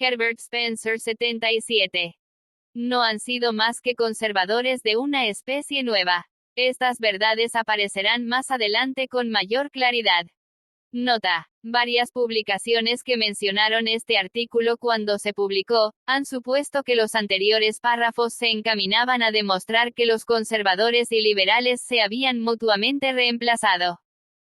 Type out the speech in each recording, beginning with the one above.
Herbert Spencer 77. No han sido más que conservadores de una especie nueva. Estas verdades aparecerán más adelante con mayor claridad. Nota. Varias publicaciones que mencionaron este artículo cuando se publicó, han supuesto que los anteriores párrafos se encaminaban a demostrar que los conservadores y liberales se habían mutuamente reemplazado.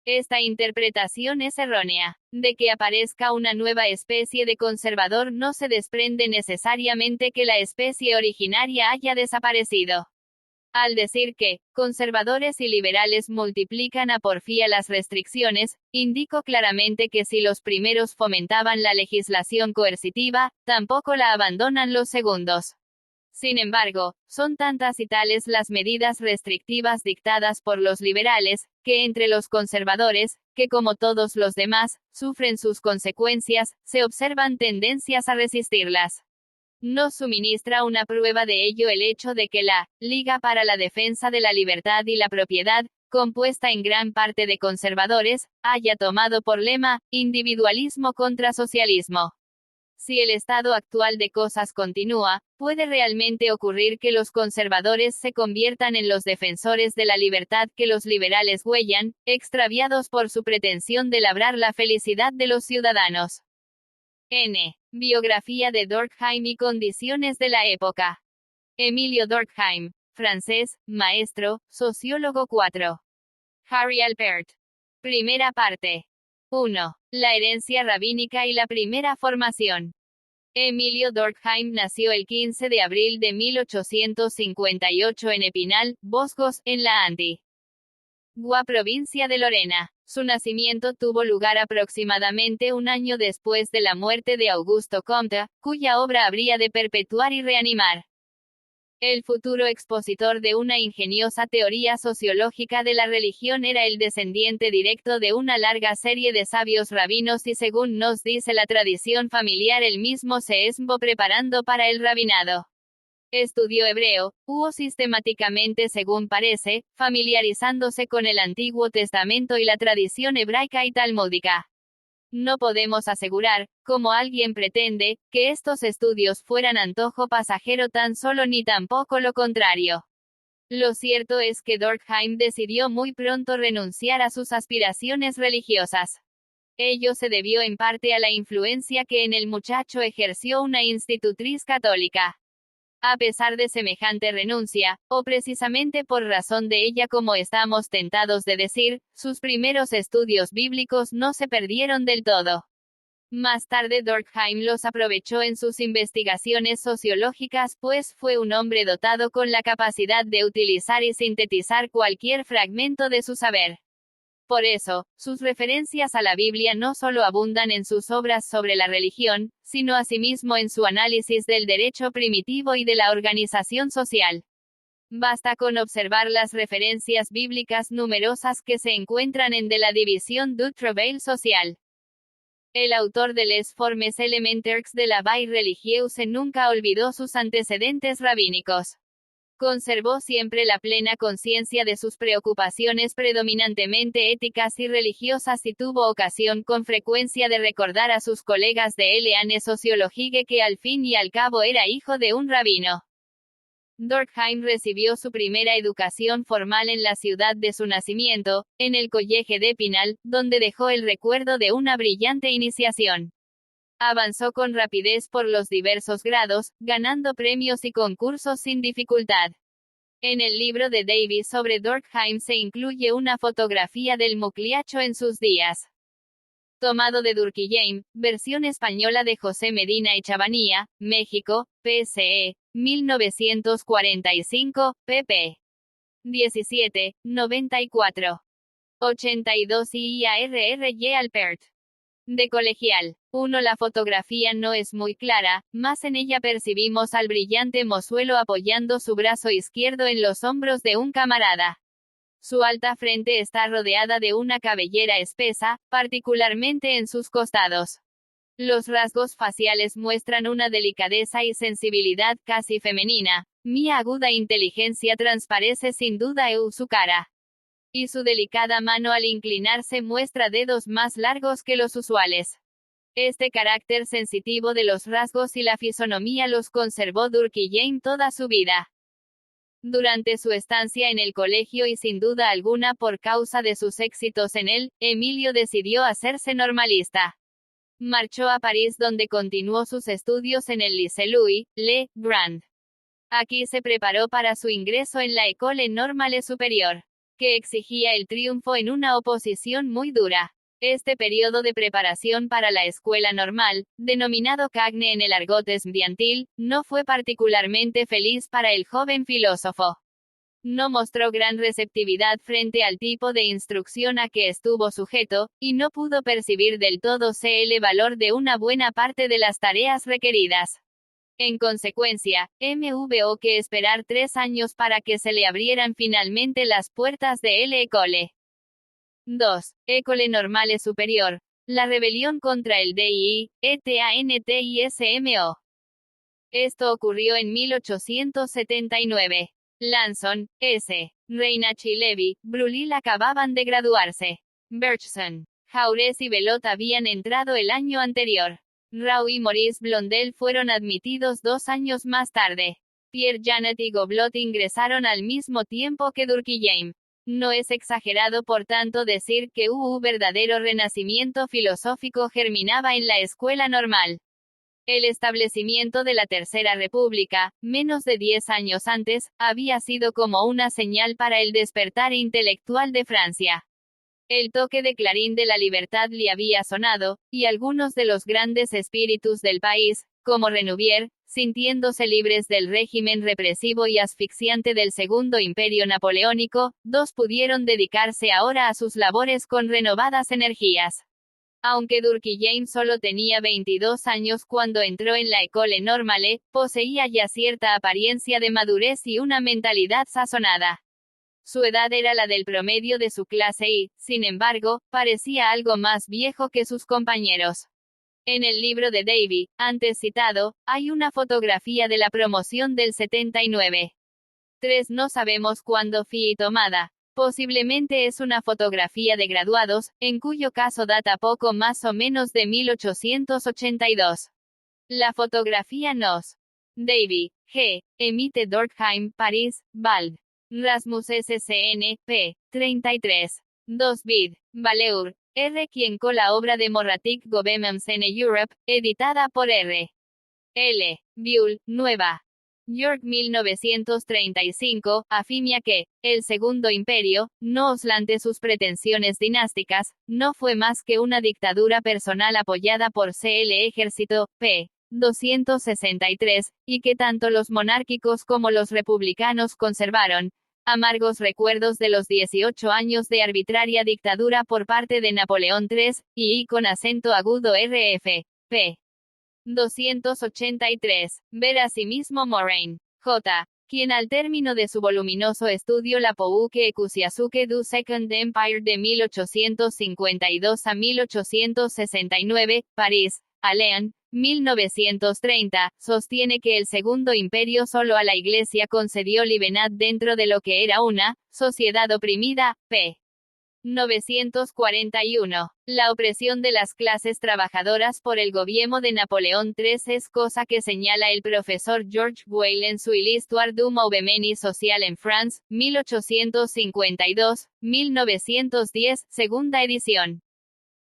Esta interpretación es errónea. De que aparezca una nueva especie de conservador no se desprende necesariamente que la especie originaria haya desaparecido. Al decir que, conservadores y liberales multiplican a porfía las restricciones, indico claramente que si los primeros fomentaban la legislación coercitiva, tampoco la abandonan los segundos. Sin embargo, son tantas y tales las medidas restrictivas dictadas por los liberales, que entre los conservadores, que como todos los demás, sufren sus consecuencias, se observan tendencias a resistirlas. Nos suministra una prueba de ello el hecho de que la Liga para la Defensa de la Libertad y la Propiedad, compuesta en gran parte de conservadores, haya tomado por lema, individualismo contra socialismo. Si el estado actual de cosas continúa, puede realmente ocurrir que los conservadores se conviertan en los defensores de la libertad que los liberales huellan, extraviados por su pretensión de labrar la felicidad de los ciudadanos. N. Biografía de Durkheim y condiciones de la época. Emilio Durkheim, francés, maestro, sociólogo 4. Harry Alpert. Primera parte. 1. La herencia rabínica y la primera formación. Emilio Durkheim nació el 15 de abril de 1858 en Epinal, Vosgos, en la antigua provincia de Lorena. Su nacimiento tuvo lugar aproximadamente un año después de la muerte de Augusto Comte, cuya obra habría de perpetuar y reanimar. El futuro expositor de una ingeniosa teoría sociológica de la religión era el descendiente directo de una larga serie de sabios rabinos y según nos dice la tradición familiar él mismo se esmbó preparando para el rabinado. Estudió hebreo, sistemáticamente según parece, familiarizándose con el Antiguo Testamento y la tradición hebraica y talmúdica. No podemos asegurar, como alguien pretende, que estos estudios fueran antojo pasajero tan solo ni tampoco lo contrario. Lo cierto es que Durkheim decidió muy pronto renunciar a sus aspiraciones religiosas. Ello se debió en parte a la influencia que en el muchacho ejerció una institutriz católica. A pesar de semejante renuncia, o precisamente por razón de ella como estamos tentados de decir, sus primeros estudios bíblicos no se perdieron del todo. Más tarde Durkheim los aprovechó en sus investigaciones sociológicas pues fue un hombre dotado con la capacidad de utilizar y sintetizar cualquier fragmento de su saber. Por eso, sus referencias a la Biblia no solo abundan en sus obras sobre la religión, sino asimismo en su análisis del derecho primitivo y de la organización social. Basta con observar las referencias bíblicas numerosas que se encuentran en de la división du travail social. El autor de Les Formes Élémentaires de la Vie Religieuse nunca olvidó sus antecedentes rabínicos. Conservó siempre la plena conciencia de sus preocupaciones predominantemente éticas y religiosas y tuvo ocasión con frecuencia de recordar a sus colegas de Eleane Sociologie que al fin y al cabo era hijo de un rabino. Durkheim recibió su primera educación formal en la ciudad de su nacimiento, en el College d'Épinal, donde dejó el recuerdo de una brillante iniciación. Avanzó con rapidez por los diversos grados, ganando premios y concursos sin dificultad. En el libro de Davies sobre Durkheim se incluye una fotografía del mucliacho en sus días. Tomado de Durkheim, versión española de José Medina Echavarría, México, PSE, 1945, pp. 17, 94. 82 IARRY Alpert. De colegial. 1. La fotografía no es muy clara, mas en ella percibimos al brillante mozuelo apoyando su brazo izquierdo en los hombros de un camarada. Su alta frente está rodeada de una cabellera espesa, particularmente en sus costados. Los rasgos faciales muestran una delicadeza y sensibilidad casi femenina. Mi aguda inteligencia transparece sin duda en su cara. Y su delicada mano al inclinarse muestra dedos más largos que los usuales. Este carácter sensitivo de los rasgos y la fisonomía los conservó Durkheim toda su vida. Durante su estancia en el colegio y sin duda alguna por causa de sus éxitos en él, Emilio decidió hacerse normalista. Marchó a París donde continuó sus estudios en el Lycée Louis Le Grand. Aquí se preparó para su ingreso en la École Normale Supérieure, que exigía el triunfo en una oposición muy dura. Este periodo de preparación para la escuela normal, denominado Cagne en el argot estudiantil, no fue particularmente feliz para el joven filósofo. No mostró gran receptividad frente al tipo de instrucción a que estuvo sujeto, y no pudo percibir del todo el valor de una buena parte de las tareas requeridas. En consecuencia, hubo que esperar 3 años para que se le abrieran finalmente las puertas de l'École. 2. École Normale Supérieure. La rebelión contra el DII, ETANTISMO. Esto ocurrió en 1879. Lanson, S. Reinach y Levi, Brulil acababan de graduarse. Bergson, Jaurès y Belot habían entrado el año anterior. Rau y Maurice Blondel fueron admitidos 2 años más tarde. Pierre Janet y Goblot ingresaron al mismo tiempo que Durkheim. No es exagerado por tanto decir que un verdadero renacimiento filosófico germinaba en la escuela normal. El establecimiento de la Tercera República, menos de 10 años antes, había sido como una señal para el despertar intelectual de Francia. El toque de clarín de la libertad le había sonado, y algunos de los grandes espíritus del país, como Renouvier, sintiéndose libres del régimen represivo y asfixiante del Segundo Imperio Napoleónico, pudieron dedicarse ahora a sus labores con renovadas energías. Aunque Durkheim solo tenía 22 años cuando entró en la École Normale, poseía ya cierta apariencia de madurez y una mentalidad sazonada. Su edad era la del promedio de su clase y, sin embargo, parecía algo más viejo que sus compañeros. En el libro de Davy, antes citado, hay una fotografía de la promoción del 79. 3. No sabemos cuándo fue tomada. Posiblemente es una fotografía de graduados, en cuyo caso data poco más o menos de 1882. La fotografía nos. Davy, G. Emite Durkheim, París, Vald. Rasmus SCN, p. 33. 2 vid. Valeur, R. Quien con la obra de Moratic Gouvernements en Europe, editada por R. L. Buell, Nueva York 1935, afirma que, el Segundo Imperio, no obstante sus pretensiones dinásticas, no fue más que una dictadura personal apoyada por el ejército, p. 263, y que tanto los monárquicos como los republicanos conservaron amargos recuerdos de los 18 años de arbitraria dictadura por parte de Napoleón III, y con acento agudo RF, p. 283. Ver asimismo Moraine, J., quien al término de su voluminoso estudio La Pouque Ekusiasuke du Second Empire de 1852 a 1869, París, Allen, 1930, sostiene que el Segundo Imperio solo a la Iglesia concedió libertad dentro de lo que era una sociedad oprimida, p. 941. La opresión de las clases trabajadoras por el gobierno de Napoleón III es cosa que señala el profesor George Weil en su L'Histoire du mouvement social en France, 1852, 1910, segunda edición.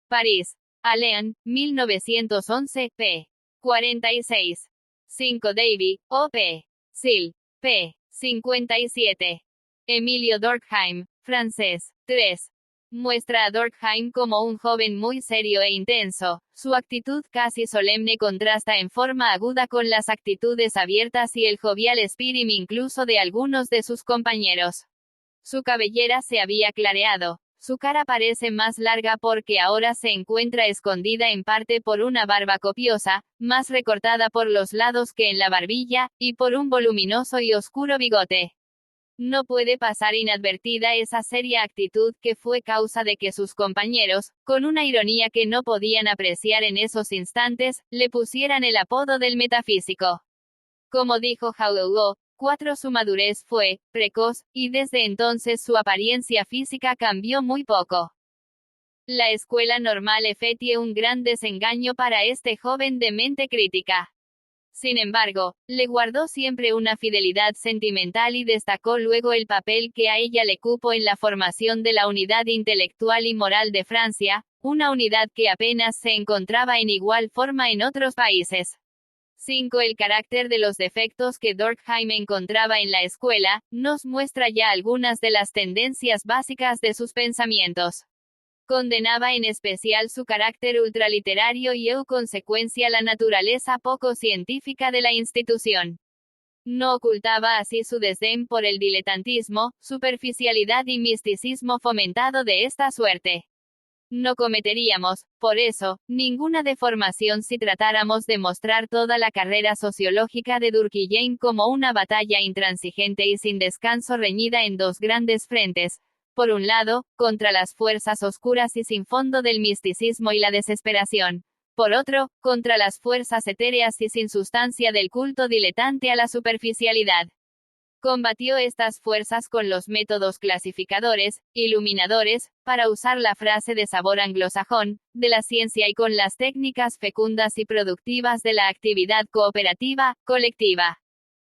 París. Allen, 1911, p. 46. 5 Davy, O. P. Sil. p. 57. Emilio Durkheim, francés. 3. Muestra a Durkheim como un joven muy serio e intenso. Su actitud casi solemne contrasta en forma aguda con las actitudes abiertas y el jovial espíritu incluso de algunos de sus compañeros. Su cabellera se había clareado. Su cara parece más larga porque ahora se encuentra escondida en parte por una barba copiosa, más recortada por los lados que en la barbilla, y por un voluminoso y oscuro bigote. No puede pasar inadvertida esa seria actitud que fue causa de que sus compañeros, con una ironía que no podían apreciar en esos instantes, le pusieran el apodo del metafísico. Como dijo Haugeot, 4. Su madurez fue precoz, y desde entonces su apariencia física cambió muy poco. La escuela normal fue un gran desengaño para este joven de mente crítica. Sin embargo, le guardó siempre una fidelidad sentimental y destacó luego el papel que a ella le cupo en la formación de la unidad intelectual y moral de Francia, una unidad que apenas se encontraba en igual forma en otros países. 5. El carácter de los defectos que Durkheim encontraba en la escuela, nos muestra ya algunas de las tendencias básicas de sus pensamientos. Condenaba en especial su carácter ultraliterario y en consecuencia la naturaleza poco científica de la institución. No ocultaba así su desdén por el diletantismo, superficialidad y misticismo fomentado de esta suerte. No cometeríamos, por eso, ninguna deformación si tratáramos de mostrar toda la carrera sociológica de Durkheim como una batalla intransigente y sin descanso reñida en dos grandes frentes. Por un lado, contra las fuerzas oscuras y sin fondo del misticismo y la desesperación. Por otro, contra las fuerzas etéreas y sin sustancia del culto diletante a la superficialidad. Combatió estas fuerzas con los métodos clasificadores, iluminadores, para usar la frase de sabor anglosajón, de la ciencia y con las técnicas fecundas y productivas de la actividad cooperativa, colectiva.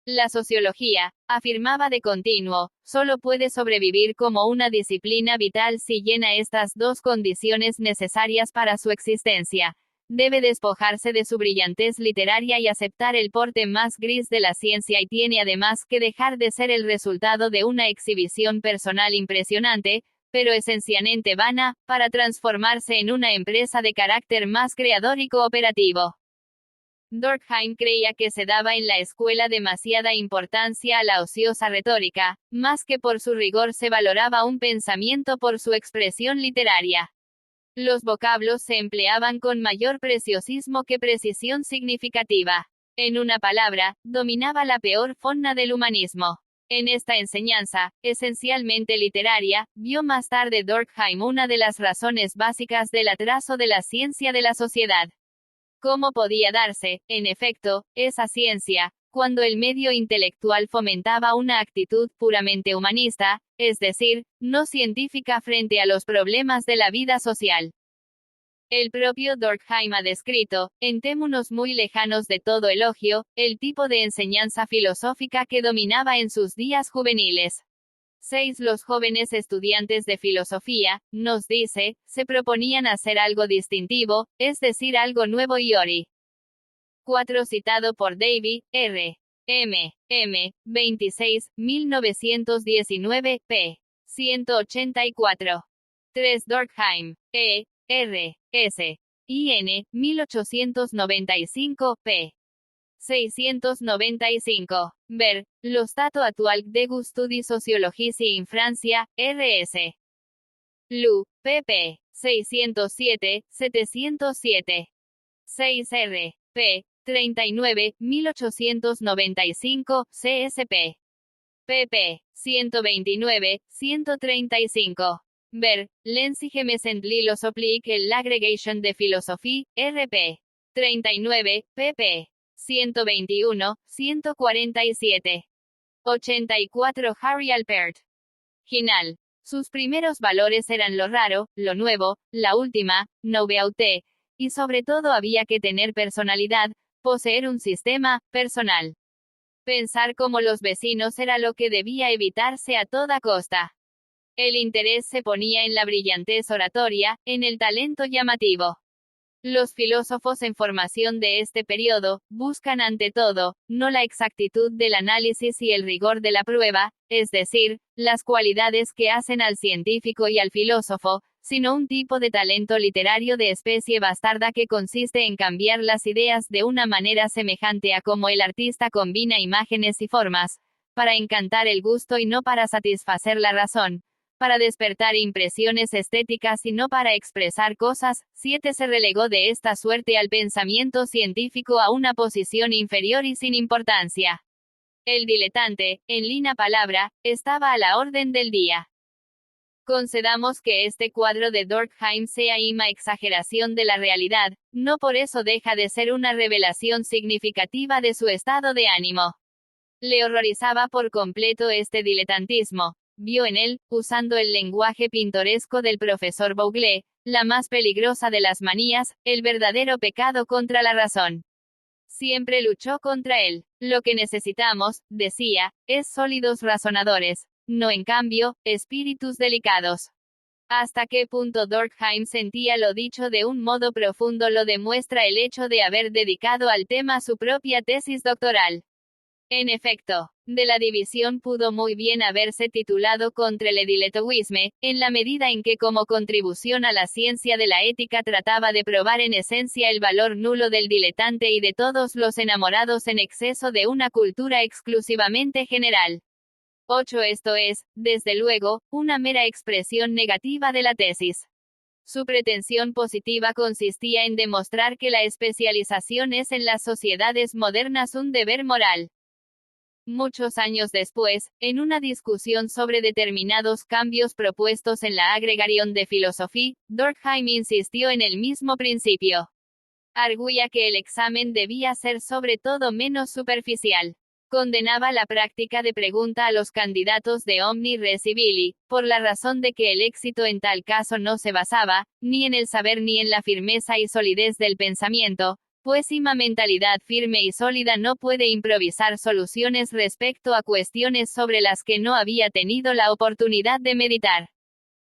La sociología, afirmaba de continuo, solo puede sobrevivir como una disciplina vital si llena estas dos condiciones necesarias para su existencia. Debe despojarse de su brillantez literaria y aceptar el porte más gris de la ciencia y tiene además que dejar de ser el resultado de una exhibición personal impresionante, pero esencialmente vana, para transformarse en una empresa de carácter más creador y cooperativo. Durkheim creía que se daba en la escuela demasiada importancia a la ociosa retórica, más que por su rigor se valoraba un pensamiento por su expresión literaria. Los vocablos se empleaban con mayor preciosismo que precisión significativa. En una palabra, dominaba la peor forma del humanismo. En esta enseñanza, esencialmente literaria, vio más tarde Durkheim una de las razones básicas del atraso de la ciencia de la sociedad. ¿Cómo podía darse, en efecto, esa ciencia, cuando el medio intelectual fomentaba una actitud puramente humanista, es decir, no científica frente a los problemas de la vida social? El propio Durkheim ha descrito, en términos muy lejanos de todo elogio, el tipo de enseñanza filosófica que dominaba en sus días juveniles. 6. Los jóvenes estudiantes de filosofía, nos dice, se proponían hacer algo distintivo, es decir, algo nuevo y ori. 4. Citado por David, R. M. 26, 1919, p. 184. 3. Durkheim, E. R. S. IN, 1895, p. 695. Ver, lo stato attuale degli studi sociologici in Francia, R.S. Lu, pp. 607, 707. 6 p. 39, 1895, CSP. pp. 129, 135. Ver, l'enseignement et l'applique l'agrégation de philosophie, RP. 39, pp. 121, 147. 84. Harry Alpert. Ginal. Sus primeros valores eran lo raro, lo nuevo, la última, nouveauté, y sobre todo había que tener personalidad, poseer un sistema personal. Pensar como los vecinos era lo que debía evitarse a toda costa. El interés se ponía en la brillantez oratoria, en el talento llamativo. Los filósofos en formación de este periodo, buscan ante todo, no la exactitud del análisis y el rigor de la prueba, es decir, las cualidades que hacen al científico y al filósofo, sino un tipo de talento literario de especie bastarda que consiste en cambiar las ideas de una manera semejante a como el artista combina imágenes y formas, para encantar el gusto y no para satisfacer la razón, para despertar impresiones estéticas y no para expresar cosas. 7. Se relegó de esta suerte al pensamiento científico a una posición inferior y sin importancia. El diletante, en lina palabra, estaba a la orden del día. Concedamos que este cuadro de Durkheim sea una exageración de la realidad, no por eso deja de ser una revelación significativa de su estado de ánimo. Le horrorizaba por completo este diletantismo, vio en él, usando el lenguaje pintoresco del profesor Bouglé, la más peligrosa de las manías, el verdadero pecado contra la razón. Siempre luchó contra él. Lo que necesitamos, decía, es sólidos razonadores, no en cambio, espíritus delicados. Hasta qué punto Durkheim sentía lo dicho de un modo profundo lo demuestra el hecho de haber dedicado al tema su propia tesis doctoral. En efecto, de la división pudo muy bien haberse titulado Contre le dilettoisme, en la medida en que como contribución a la ciencia de la ética trataba de probar en esencia el valor nulo del diletante y de todos los enamorados en exceso de una cultura exclusivamente general. 8. Esto es, desde luego, una mera expresión negativa de la tesis. Su pretensión positiva consistía en demostrar que la especialización es en las sociedades modernas un deber moral. Muchos años después, en una discusión sobre determinados cambios propuestos en la Agregation de Philosophie, Durkheim insistió en el mismo principio. Arguía que el examen debía ser sobre todo menos superficial. Condenaba la práctica de pregunta a los candidatos de omni res civili, por la razón de que el éxito en tal caso no se basaba, ni en el saber ni en la firmeza y solidez del pensamiento, pues una mentalidad firme y sólida no puede improvisar soluciones respecto a cuestiones sobre las que no había tenido la oportunidad de meditar.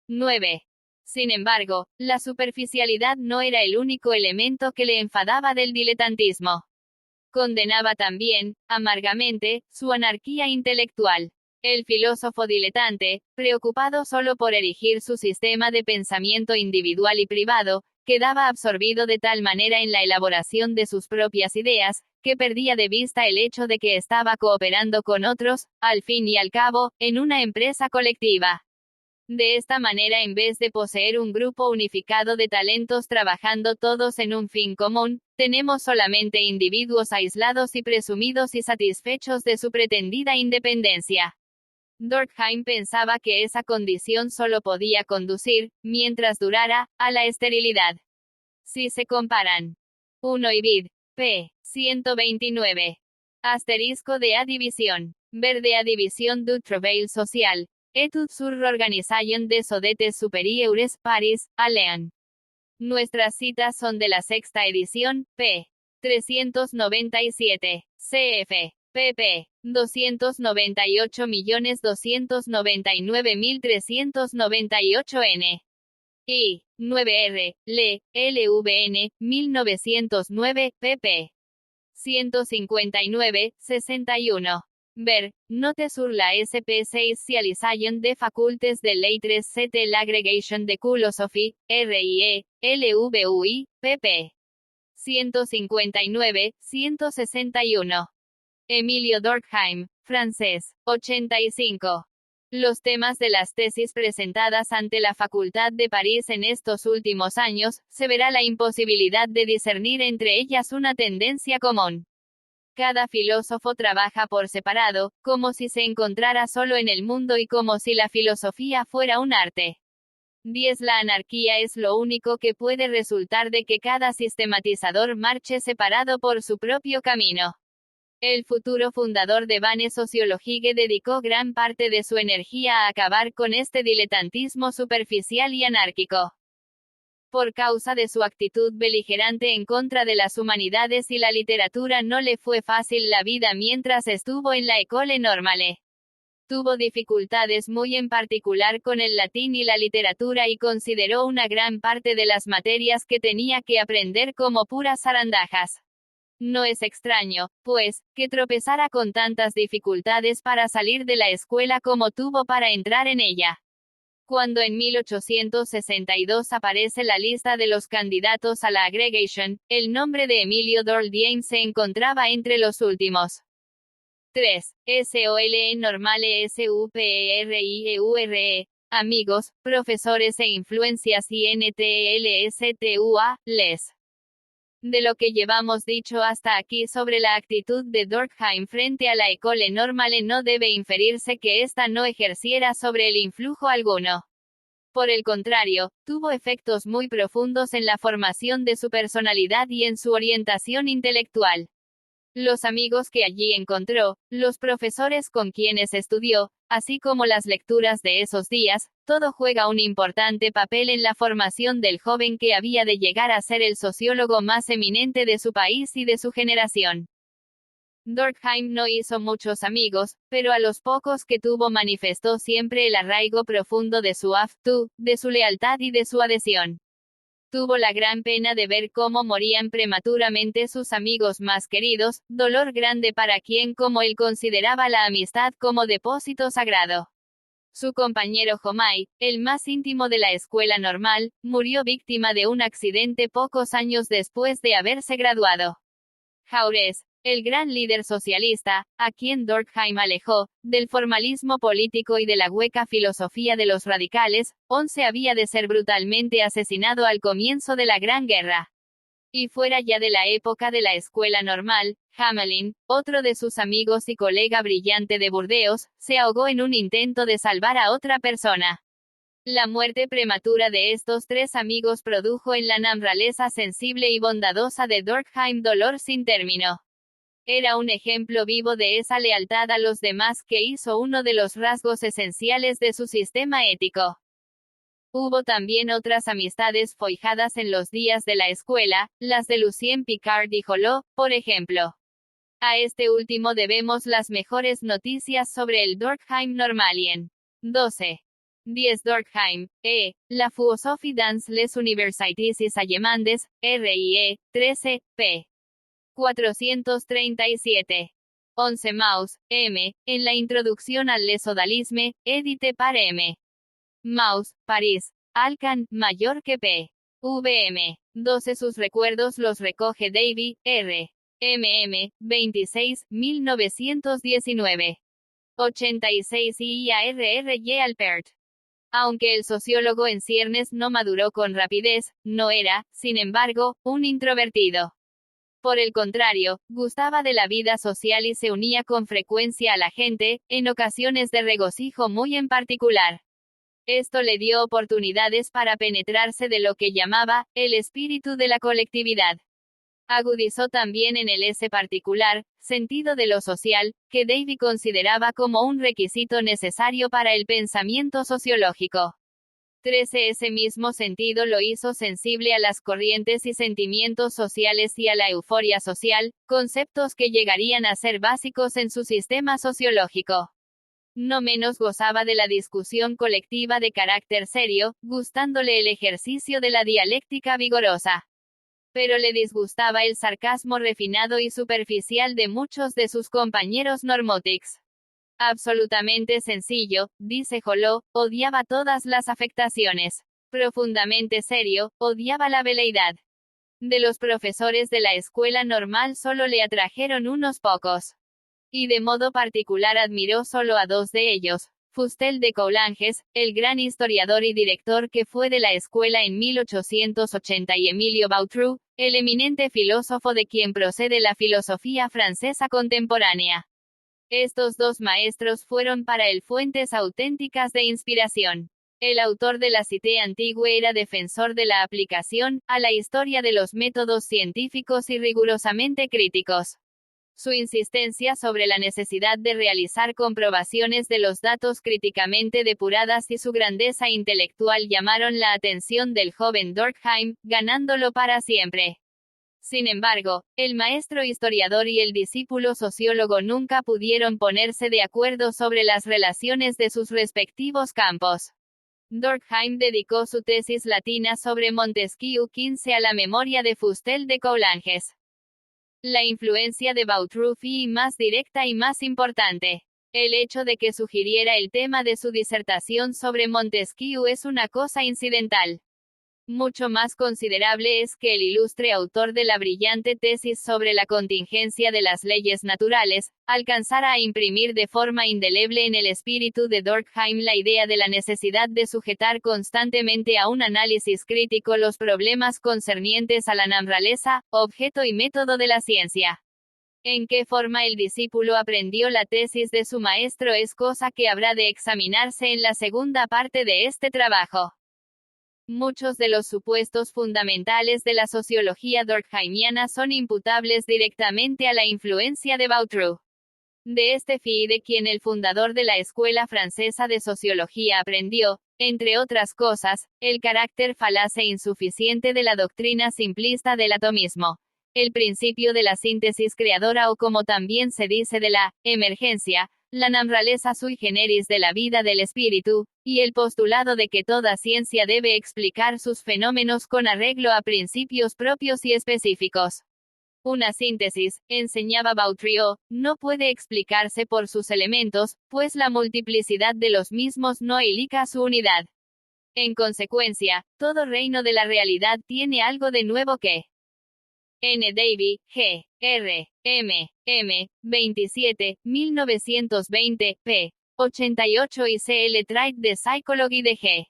9. Sin embargo, la superficialidad no era el único elemento que le enfadaba del diletantismo. Condenaba también, amargamente, su anarquía intelectual. El filósofo diletante, preocupado solo por erigir su sistema de pensamiento individual y privado, quedaba absorbido de tal manera en la elaboración de sus propias ideas, que perdía de vista el hecho de que estaba cooperando con otros, al fin y al cabo, en una empresa colectiva. De esta manera, en vez de poseer un grupo unificado de talentos trabajando todos en un fin común, tenemos solamente individuos aislados y presumidos y satisfechos de su pretendida independencia. Durkheim pensaba que esa condición solo podía conducir, mientras durara, a la esterilidad. Si se comparan 1 y vid. p. 129. Asterisco de A división. Verde A división du travail social. Étude sur l'organisation des Sodetes supérieures, Paris, Allen. Nuestras citas son de la sexta edición, p. 397. cf. pp. 298.299.398 n. Y. 9r. Le. LVN. 1909. pp. 159. 61. Ver, note sur la spécialisation des facultés de lettres c'était l'agrégation de philosophie, RIE, LVUI, pp. 159, 161. Emilio Durkheim, francés, 85. Los temas de las tesis presentadas ante la Facultad de París en estos últimos años, se verá la imposibilidad de discernir entre ellas una tendencia común. Cada filósofo trabaja por separado, como si se encontrara solo en el mundo y como si la filosofía fuera un arte. 10. La anarquía es lo único que puede resultar de que cada sistematizador marche separado por su propio camino. El futuro fundador de Vane Sociologie dedicó gran parte de su energía a acabar con este diletantismo superficial y anárquico. Por causa de su actitud beligerante en contra de las humanidades y la literatura no le fue fácil la vida mientras estuvo en la École Normale. Tuvo dificultades muy en particular con el latín y la literatura y consideró una gran parte de las materias que tenía que aprender como puras zarandajas. No es extraño, pues, que tropezara con tantas dificultades para salir de la escuela como tuvo para entrar en ella. Cuando en 1862 aparece la lista de los candidatos a la Agregation, el nombre de Emilio Durkheim se encontraba entre los últimos. 3. SOLE Normale SUPERIEURE. Amigos, profesores e influencias INTELSTUA, les. De lo que llevamos dicho hasta aquí sobre la actitud de Durkheim frente a la École Normale no debe inferirse que ésta no ejerciera sobre él influjo alguno. Por el contrario, tuvo efectos muy profundos en la formación de su personalidad y en su orientación intelectual. Los amigos que allí encontró, los profesores con quienes estudió, así como las lecturas de esos días, todo juega un importante papel en la formación del joven que había de llegar a ser el sociólogo más eminente de su país y de su generación. Durkheim no hizo muchos amigos, pero a los pocos que tuvo manifestó siempre el arraigo profundo de su afecto, de su lealtad y de su adhesión. Tuvo la gran pena de ver cómo morían prematuramente sus amigos más queridos, dolor grande para quien como él consideraba la amistad como depósito sagrado. Su compañero Homais, el más íntimo de la escuela normal, murió víctima de un accidente pocos años después de haberse graduado. Jaurès, el gran líder socialista, a quien Durkheim alejó del formalismo político y de la hueca filosofía de los radicales, había de ser brutalmente asesinado al comienzo de la Gran Guerra. Y fuera ya de la época de la escuela normal, Hamelin, otro de sus amigos y colega brillante de Burdeos, se ahogó en un intento de salvar a otra persona. La muerte prematura de estos tres amigos produjo en la naturaleza sensible y bondadosa de Durkheim dolor sin término. Era un ejemplo vivo de esa lealtad a los demás que hizo uno de los rasgos esenciales de su sistema ético. Hubo también otras amistades forjadas en los días de la escuela, las de Lucien Picard y Jolot, por ejemplo. A este último debemos las mejores noticias sobre el Durkheim Normalien. 12. 10 Durkheim, la philosophie dans les universités allemandes, RIE, 13, p. 437. 11 Mauss, M., en la introducción al lesodalisme, édité par M. Mauss, París, Alcan, mayor que p. VM. 12 Sus recuerdos los recoge Davy, R. MM, 26, 1919. 86 IARRY Alpert. Aunque el sociólogo en ciernes no maduró con rapidez, no era, sin embargo, un introvertido. Por el contrario, gustaba de la vida social y se unía con frecuencia a la gente, en ocasiones de regocijo muy en particular. Esto le dio oportunidades para penetrarse de lo que llamaba, el espíritu de la colectividad. Agudizó también en el ese particular, sentido de lo social, que Davy consideraba como un requisito necesario para el pensamiento sociológico. 13 Ese mismo sentido lo hizo sensible a las corrientes y sentimientos sociales y a la euforia social, conceptos que llegarían a ser básicos en su sistema sociológico. No menos gozaba de la discusión colectiva de carácter serio, gustándole el ejercicio de la dialéctica vigorosa. Pero le disgustaba el sarcasmo refinado y superficial de muchos de sus compañeros normótics. Absolutamente sencillo, dice Jolot, odiaba todas las afectaciones. Profundamente serio, odiaba la veleidad. De los profesores de la escuela normal solo le atrajeron unos pocos. Y de modo particular admiró solo a dos de ellos, Fustel de Coulanges, el gran historiador y director que fue de la escuela en 1880 y Emilio Boutroux, el eminente filósofo de quien procede la filosofía francesa contemporánea. Estos dos maestros fueron para él fuentes auténticas de inspiración. El autor de la Cité Antigua era defensor de la aplicación, a la historia de los métodos científicos y rigurosamente críticos. Su insistencia sobre la necesidad de realizar comprobaciones de los datos críticamente depuradas y su grandeza intelectual llamaron la atención del joven Durkheim, ganándolo para siempre. Sin embargo, el maestro historiador y el discípulo sociólogo nunca pudieron ponerse de acuerdo sobre las relaciones de sus respectivos campos. Durkheim dedicó su tesis latina sobre Montesquieu XV a la memoria de Fustel de Coulanges. La influencia de Boutroux fue más directa y más importante. El hecho de que sugiriera el tema de su disertación sobre Montesquieu es una cosa incidental. Mucho más considerable es que el ilustre autor de la brillante tesis sobre la contingencia de las leyes naturales, alcanzara a imprimir de forma indeleble en el espíritu de Durkheim la idea de la necesidad de sujetar constantemente a un análisis crítico los problemas concernientes a la naturaleza, objeto y método de la ciencia. En qué forma el discípulo aprendió la tesis de su maestro es cosa que habrá de examinarse en la segunda parte de este trabajo. Muchos de los supuestos fundamentales de la sociología durkheimiana son imputables directamente a la influencia de Boutroux. De este de quien el fundador de la Escuela Francesa de Sociología aprendió, entre otras cosas, el carácter falaz e insuficiente de la doctrina simplista del atomismo, el principio de la síntesis creadora o como también se dice de la emergencia, la naturaleza sui generis de la vida del espíritu, y el postulado de que toda ciencia debe explicar sus fenómenos con arreglo a principios propios y específicos. Una síntesis, enseñaba Boutroux, no puede explicarse por sus elementos, pues la multiplicidad de los mismos no indica su unidad. En consecuencia, todo reino de la realidad tiene algo de nuevo que N. Davy, G. R. M. M. 27, 1920, p. 88 y C. L. Traité de Psychologie de G.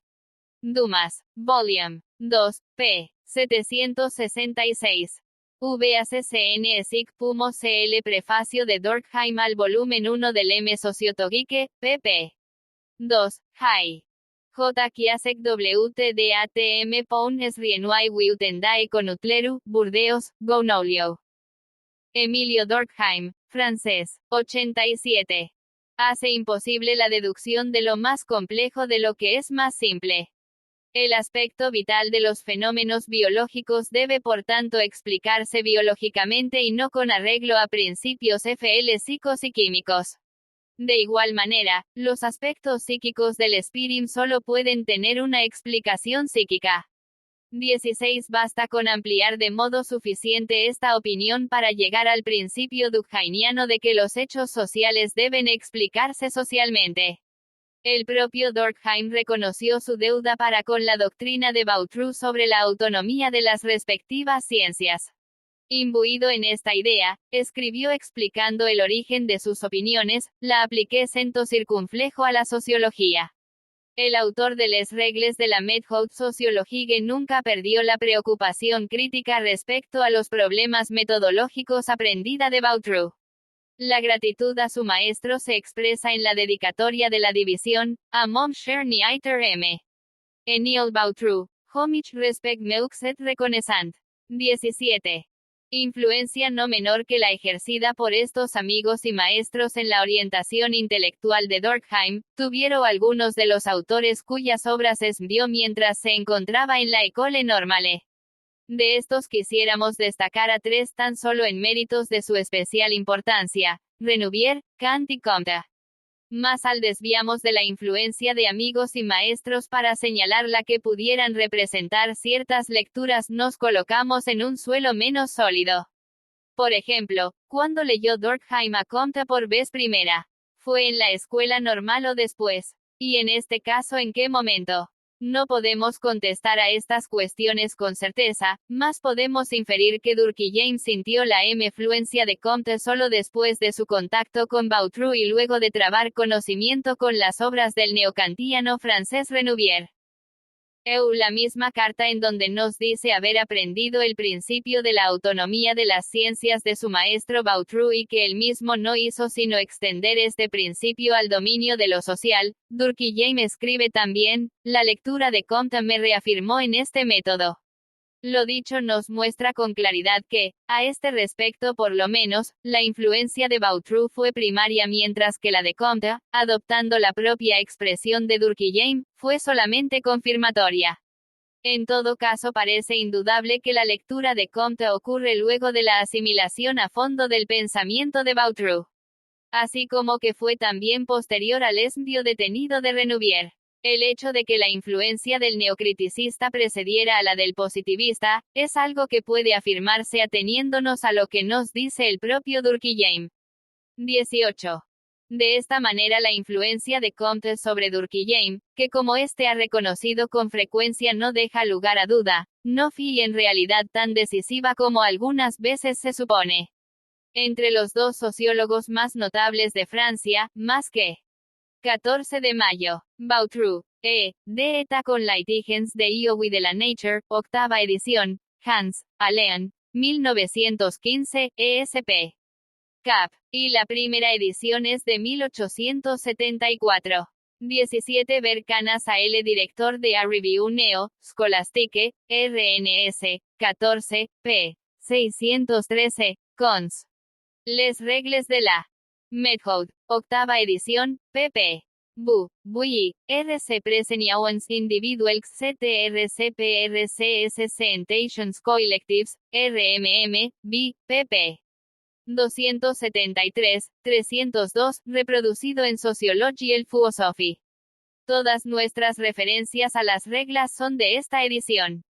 Dumas, Volume 2, p. 766. VACCN SIC Pumo CL Prefacio de Durkheim al volumen 1 del M. Sociologique, pp. 2, High. J. Kiasek WTDATM Pounes Rienouai Wiutendae Conutleru, Burdeos, Gounolio. Emilio Durkheim, francés, 87. Hace imposible la deducción de lo más complejo de lo que es más simple. El aspecto vital de los fenómenos biológicos debe por tanto explicarse biológicamente y no con arreglo a principios psíquicos y químicos. De igual manera, los aspectos psíquicos del espíritu solo pueden tener una explicación psíquica. 16. Basta con ampliar de modo suficiente esta opinión para llegar al principio durkheimiano de que los hechos sociales deben explicarse socialmente. El propio Durkheim reconoció su deuda para con la doctrina de Boutroux sobre la autonomía de las respectivas ciencias. Imbuido en esta idea, escribió explicando el origen de sus opiniones, la apliqué sento circunflejo a la sociología. El autor de Les Regles de la Méthode Sociologique nunca perdió la preocupación crítica respecto a los problemas metodológicos aprendida de Boutroux. La gratitud a su maestro se expresa en la dedicatoria de la división, a Mon cher Nieiter M. Émile Boutroux, homage respecteux et reconnaissant. 17. Influencia no menor que la ejercida por estos amigos y maestros en la orientación intelectual de Durkheim, tuvieron algunos de los autores cuyas obras escribió mientras se encontraba en la École Normale. De estos quisiéramos destacar a tres tan solo en méritos de su especial importancia: Renouvier, Kant y Comte. Más al desviamos de la influencia de amigos y maestros para señalar la que pudieran representar ciertas lecturas, nos colocamos en un suelo menos sólido. Por ejemplo, cuando leyó Durkheim a Comte por vez primera, ¿fue en la escuela normal o después? Y en este caso, ¿en qué momento? No podemos contestar a estas cuestiones con certeza, mas podemos inferir que Durkheim sintió la influencia de Comte solo después de su contacto con Boutroux y luego de trabar conocimiento con las obras del neokantiano francés Renouvier. La misma carta en donde nos dice haber aprendido el principio de la autonomía de las ciencias de su maestro Boutroux y que él mismo no hizo sino extender este principio al dominio de lo social. Durkheim escribe también, la lectura de Comte me reafirmó en este método. Lo dicho nos muestra con claridad que, a este respecto por lo menos, la influencia de Boutroux fue primaria mientras que la de Comte, adoptando la propia expresión de Durkheim, fue solamente confirmatoria. En todo caso parece indudable que la lectura de Comte ocurre luego de la asimilación a fondo del pensamiento de Boutroux. Así como que fue también posterior al estudio detenido de Renouvier. El hecho de que la influencia del neocriticista precediera a la del positivista, es algo que puede afirmarse ateniéndonos a lo que nos dice el propio Durkheim. 18. De esta manera la influencia de Comte sobre Durkheim, que como éste ha reconocido con frecuencia no deja lugar a duda, no fue en realidad tan decisiva como algunas veces se supone. Entre los dos sociólogos más notables de Francia, más que 14 de mayo. Boutroux, D. con Litigens de Iowi de la Nature, octava edición, Hans, Allean, 1915, ESP. Cap. Y la primera edición es de 1874. 17 Ver Canas a L. Director de A Review Neo, Scholastique, RNS, 14, p. 613, cons. Les Regles de la Method, octava edición, pp. Bu, Bui, RC Preseniawans Individuals CTRCPRCS Centations Collectives, RMM, B, pp. 273, 302, reproducido en Sociological Philosophy. Todas nuestras referencias a las reglas son de esta edición.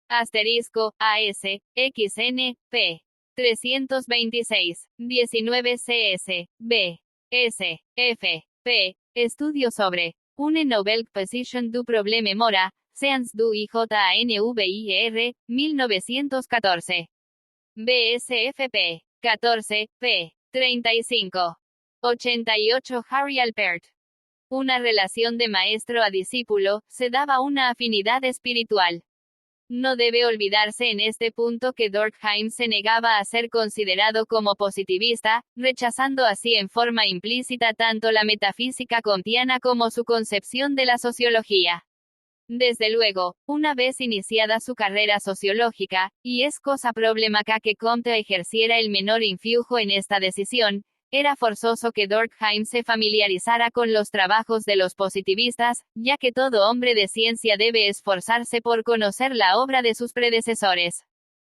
Asterisco, AS, XN, P. 326, 19 CS, B. S. F. P. Estudio sobre une nouvelle position du problème mora, Seans du IJANVIR, 1914. BSFP. 14, p. 35. 88 Harry Alpert. Una relación de maestro a discípulo, se daba una afinidad espiritual. No debe olvidarse en este punto que Durkheim se negaba a ser considerado como positivista, rechazando así en forma implícita tanto la metafísica comtiana como su concepción de la sociología. Desde luego, una vez iniciada su carrera sociológica, y es cosa problemática que Comte ejerciera el menor influjo en esta decisión, era forzoso que Durkheim se familiarizara con los trabajos de los positivistas, ya que todo hombre de ciencia debe esforzarse por conocer la obra de sus predecesores.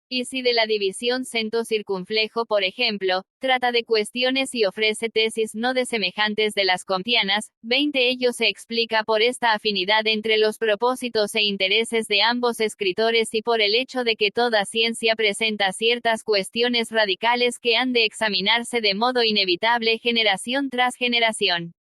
Y si de la división centro-circunflejo, por ejemplo, trata de cuestiones y ofrece tesis no desemejantes de las comtianas, 20 ello se explica por esta afinidad entre los propósitos e intereses de ambos escritores y por el hecho de que toda ciencia presenta ciertas cuestiones radicales que han de examinarse de modo inevitable generación tras generación.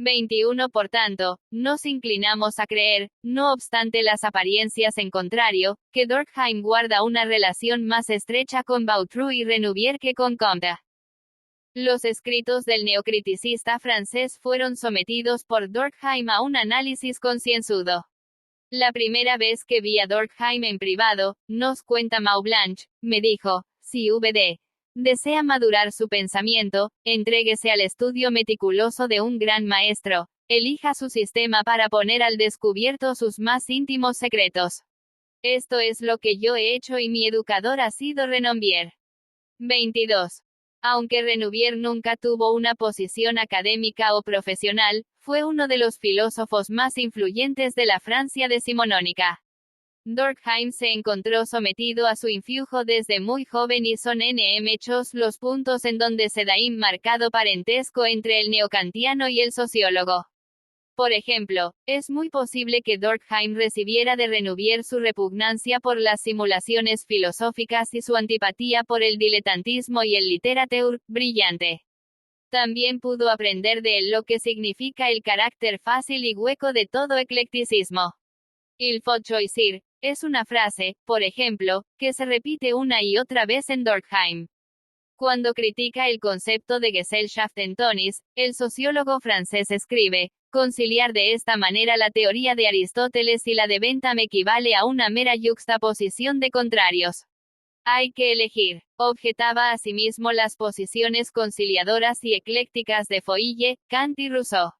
21 Por tanto, nos inclinamos a creer, no obstante las apariencias en contrario, que Durkheim guarda una relación más estrecha con Boutroux y Renouvier que con Comte. Los escritos del neocriticista francés fueron sometidos por Durkheim a un análisis concienzudo. La primera vez que vi a Durkheim en privado, nos cuenta Maublanche, me dijo, si VD desea madurar su pensamiento, entréguese al estudio meticuloso de un gran maestro, elija su sistema para poner al descubierto sus más íntimos secretos. Esto es lo que yo he hecho y mi educador ha sido Renouvier. 22. Aunque Renouvier nunca tuvo una posición académica o profesional, fue uno de los filósofos más influyentes de la Francia decimonónica. Durkheim se encontró sometido a su influjo desde muy joven y son muchos los puntos en donde se da un marcado parentesco entre el neokantiano y el sociólogo. Por ejemplo, es muy posible que Durkheim recibiera de Renouvier su repugnancia por las simulaciones filosóficas y su antipatía por el diletantismo y el littérature brillante. También pudo aprender de él lo que significa el carácter fácil y hueco de todo eclecticismo. Il faut choisir es una frase, por ejemplo, que se repite una y otra vez en Durkheim. Cuando critica el concepto de Gesellschaft en Tonis, el sociólogo francés escribe, conciliar de esta manera la teoría de Aristóteles y la de Bentham equivale a una mera yuxtaposición de contrarios. Hay que elegir, objetaba asimismo las posiciones conciliadoras y eclécticas de Foille, Kant y Rousseau.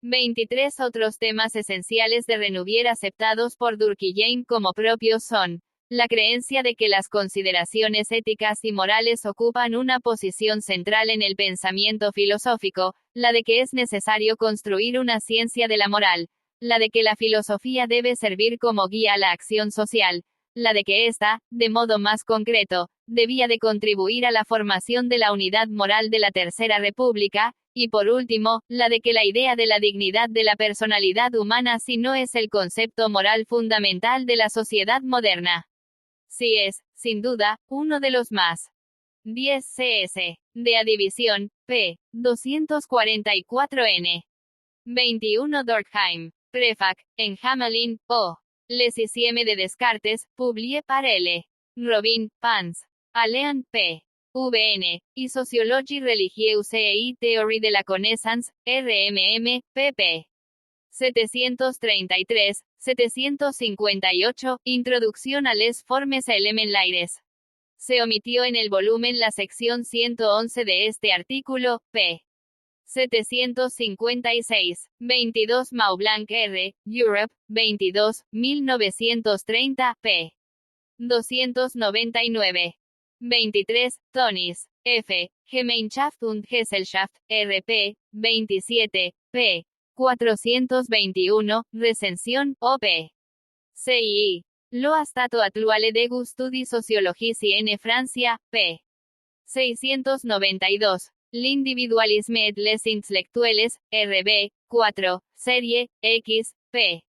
23 Otros temas esenciales de Renouvier aceptados por Durkheim como propios son, la creencia de que las consideraciones éticas y morales ocupan una posición central en el pensamiento filosófico, la de que es necesario construir una ciencia de la moral, la de que la filosofía debe servir como guía a la acción social, la de que ésta, de modo más concreto, debía de contribuir a la formación de la unidad moral de la Tercera República, y por último, la de que la idea de la dignidad de la personalidad humana si no es el concepto moral fundamental de la sociedad moderna. Sí es, sin duda, uno de los más. 10 CS. De a división, p. 244n. 21 Durkheim. Prefac, en Hamelin, O. Les Sixième de Descartes, publié par L. Robin, Pans. Alean, p. VN, y Sociologie religieuse et Theorie de la connaissance, RMM, pp. 733, 758, Introducción a les formes élémentaires. Se omitió en el volumen la sección 111 de este artículo, p. 756. 22 Maublanc R. Europe, 22, 1930, p. 299. 23. Tonis, F. Gemeinschaft und Gesellschaft, RP, 27, p. 421, recensión, OP. CII. Lo stato attuale degli studi sociologici in Francia, p. 692. L'individualisme et les intellectuels, RB, 4, serie, X, p.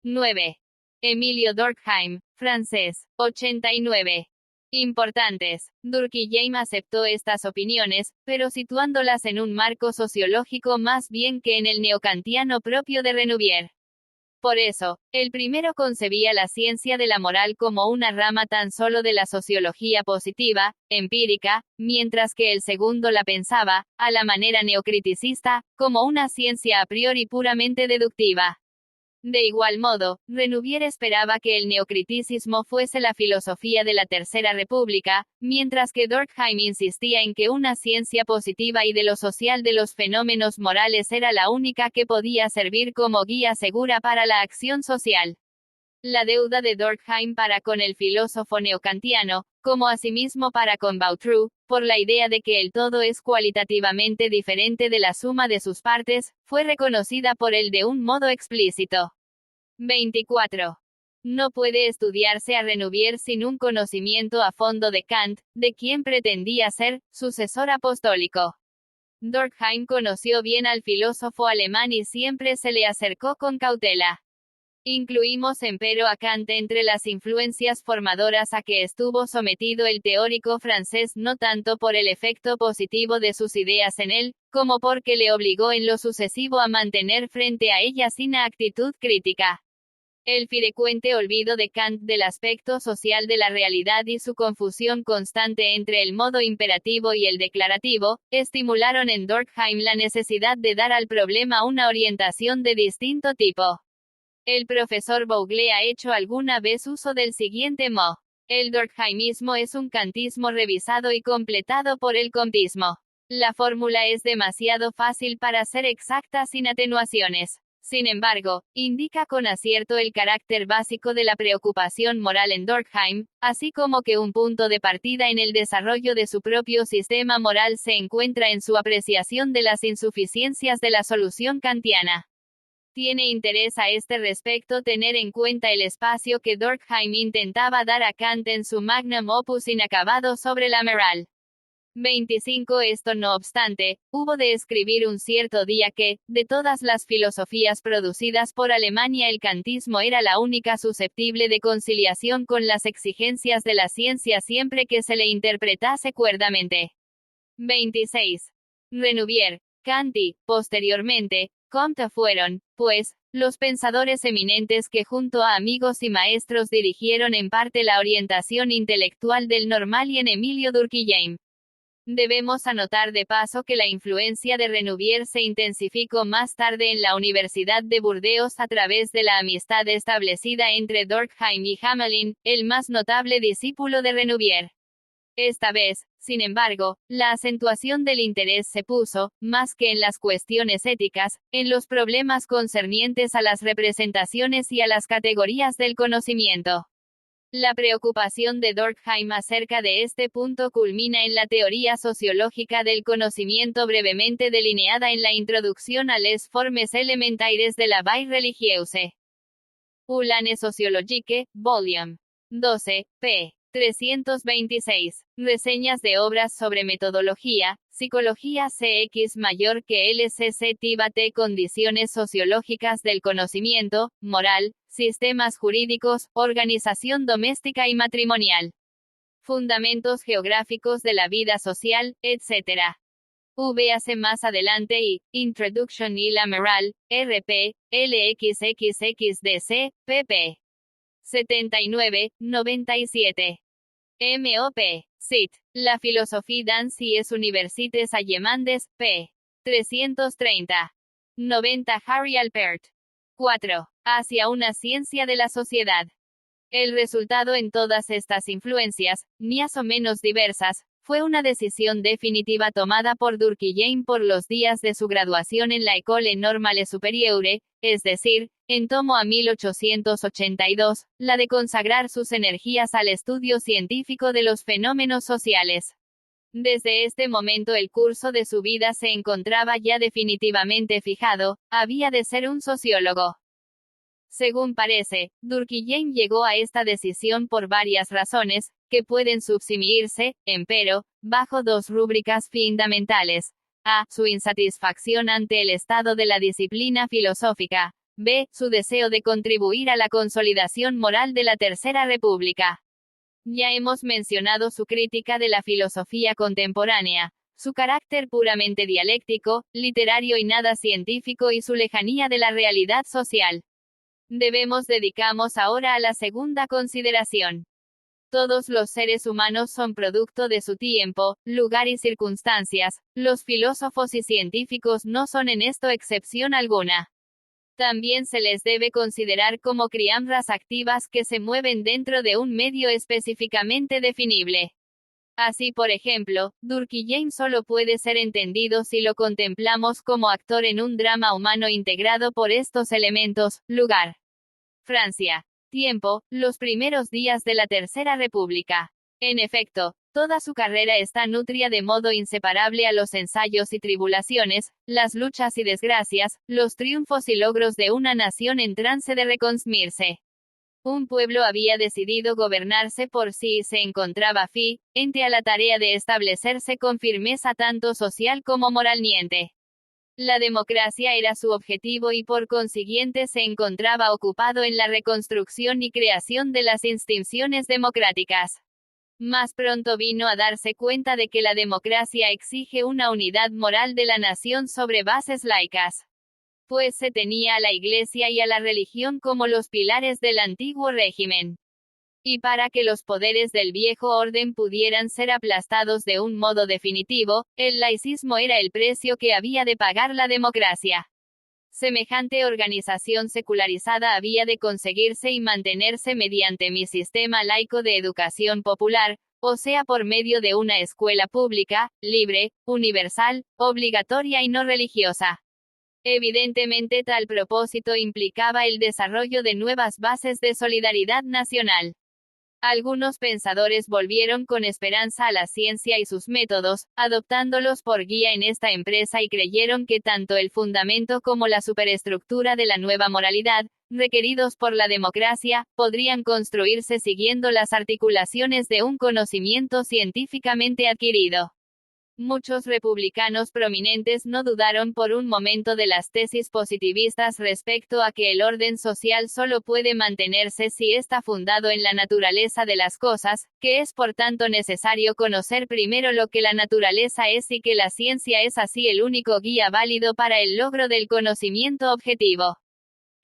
9. Emilio Durkheim, francés, 89. Importantes. Durkheim aceptó estas opiniones, pero situándolas en un marco sociológico más bien que en el neokantiano propio de Renouvier. Por eso, el primero concebía la ciencia de la moral como una rama tan solo de la sociología positiva, empírica, mientras que el segundo la pensaba, a la manera neocriticista, como una ciencia a priori puramente deductiva. De igual modo, Renouvier esperaba que el neocriticismo fuese la filosofía de la Tercera República, mientras que Durkheim insistía en que una ciencia positiva y de lo social de los fenómenos morales era la única que podía servir como guía segura para la acción social. La deuda de Durkheim para con el filósofo neokantiano, como asimismo para con Boutroux, por la idea de que el todo es cualitativamente diferente de la suma de sus partes, fue reconocida por él de un modo explícito. 24. No puede estudiarse a Renouvier sin un conocimiento a fondo de Kant, de quien pretendía ser sucesor apostólico. Durkheim conoció bien al filósofo alemán y siempre se le acercó con cautela. Incluimos empero a Kant entre las influencias formadoras a que estuvo sometido el teórico francés no tanto por el efecto positivo de sus ideas en él, como porque le obligó en lo sucesivo a mantener frente a ellas una actitud crítica. El frecuente olvido de Kant del aspecto social de la realidad y su confusión constante entre el modo imperativo y el declarativo, estimularon en Durkheim la necesidad de dar al problema una orientación de distinto tipo. El profesor Bougle ha hecho alguna vez uso del siguiente modo. El durkheimismo es un kantismo revisado y completado por el comtismo. La fórmula es demasiado fácil para ser exacta sin atenuaciones. Sin embargo, indica con acierto el carácter básico de la preocupación moral en Durkheim, así como que un punto de partida en el desarrollo de su propio sistema moral se encuentra en su apreciación de las insuficiencias de la solución kantiana. Tiene interés a este respecto tener en cuenta el espacio que Durkheim intentaba dar a Kant en su magnum opus inacabado sobre la moral. 25. Esto no obstante, hubo de escribir un cierto día que, de todas las filosofías producidas por Alemania el kantismo era la única susceptible de conciliación con las exigencias de la ciencia siempre que se le interpretase cuerdamente. 26. Renouvier, Kant y, posteriormente, Comte fueron, pues, los pensadores eminentes que junto a amigos y maestros dirigieron en parte la orientación intelectual del normal y en Emilio Durkheim. Debemos anotar de paso que la influencia de Renouvier se intensificó más tarde en la Universidad de Burdeos a través de la amistad establecida entre Durkheim y Hamelin, el más notable discípulo de Renouvier. Esta vez, sin embargo, la acentuación del interés se puso, más que en las cuestiones éticas, en los problemas concernientes a las representaciones y a las categorías del conocimiento. La preocupación de Durkheim acerca de este punto culmina en la teoría sociológica del conocimiento brevemente delineada en la introducción a les formes élémentaires de la vie religieuse. Ulane sociologique, Volume 12, p. 326. Reseñas de obras sobre metodología, psicología CX mayor que LCC T condiciones sociológicas del conocimiento, moral, sistemas jurídicos, organización doméstica y matrimonial. Fundamentos geográficos de la vida social, etc. Véase más adelante y, Introduction y la Moral, RP, LXXXDC, pp. 79, 97. MOP. Cit. La philosophie des universités allemandes, p. 330. 90 Harry Alpert. 4. Hacia una ciencia de la sociedad. El resultado en todas estas influencias, más o menos diversas, fue una decisión definitiva tomada por Durkheim por los días de su graduación en la École Normale Supérieure, es decir, en torno a 1882, la de consagrar sus energías al estudio científico de los fenómenos sociales. Desde este momento el curso de su vida se encontraba ya definitivamente fijado, había de ser un sociólogo. Según parece, Durkheim llegó a esta decisión por varias razones, que pueden subsumirse, empero, bajo dos rúbricas fundamentales. A. Su insatisfacción ante el estado de la disciplina filosófica. B. Su deseo de contribuir a la consolidación moral de la Tercera República. Ya hemos mencionado su crítica de la filosofía contemporánea, su carácter puramente dialéctico, literario y nada científico y su lejanía de la realidad social. Dedicamos ahora a la segunda consideración. Todos los seres humanos son producto de su tiempo, lugar y circunstancias, los filósofos y científicos no son en esto excepción alguna. También se les debe considerar como criaturas activas que se mueven dentro de un medio específicamente definible. Así por ejemplo, Durkheim solo puede ser entendido si lo contemplamos como actor en un drama humano integrado por estos elementos: lugar, Francia, tiempo, los primeros días de la Tercera República. En efecto, toda su carrera está nutria de modo inseparable a los ensayos y tribulaciones, las luchas y desgracias, los triunfos y logros de una nación en trance de reconstruirse. Un pueblo había decidido gobernarse por sí y se encontraba frente a la tarea de establecerse con firmeza tanto social como moralmente. La democracia era su objetivo y por consiguiente se encontraba ocupado en la reconstrucción y creación de las instituciones democráticas. Más pronto vino a darse cuenta de que la democracia exige una unidad moral de la nación sobre bases laicas. Pues se tenía a la Iglesia y a la religión como los pilares del antiguo régimen. Y para que los poderes del viejo orden pudieran ser aplastados de un modo definitivo, el laicismo era el precio que había de pagar la democracia. Semejante organización secularizada había de conseguirse y mantenerse mediante mi sistema laico de educación popular, o sea por medio de una escuela pública, libre, universal, obligatoria y no religiosa. Evidentemente tal propósito implicaba el desarrollo de nuevas bases de solidaridad nacional. Algunos pensadores volvieron con esperanza a la ciencia y sus métodos, adoptándolos por guía en esta empresa y creyeron que tanto el fundamento como la superestructura de la nueva moralidad, requeridos por la democracia, podrían construirse siguiendo las articulaciones de un conocimiento científicamente adquirido. Muchos republicanos prominentes no dudaron por un momento de las tesis positivistas respecto a que el orden social solo puede mantenerse si está fundado en la naturaleza de las cosas, que es por tanto necesario conocer primero lo que la naturaleza es y que la ciencia es así el único guía válido para el logro del conocimiento objetivo.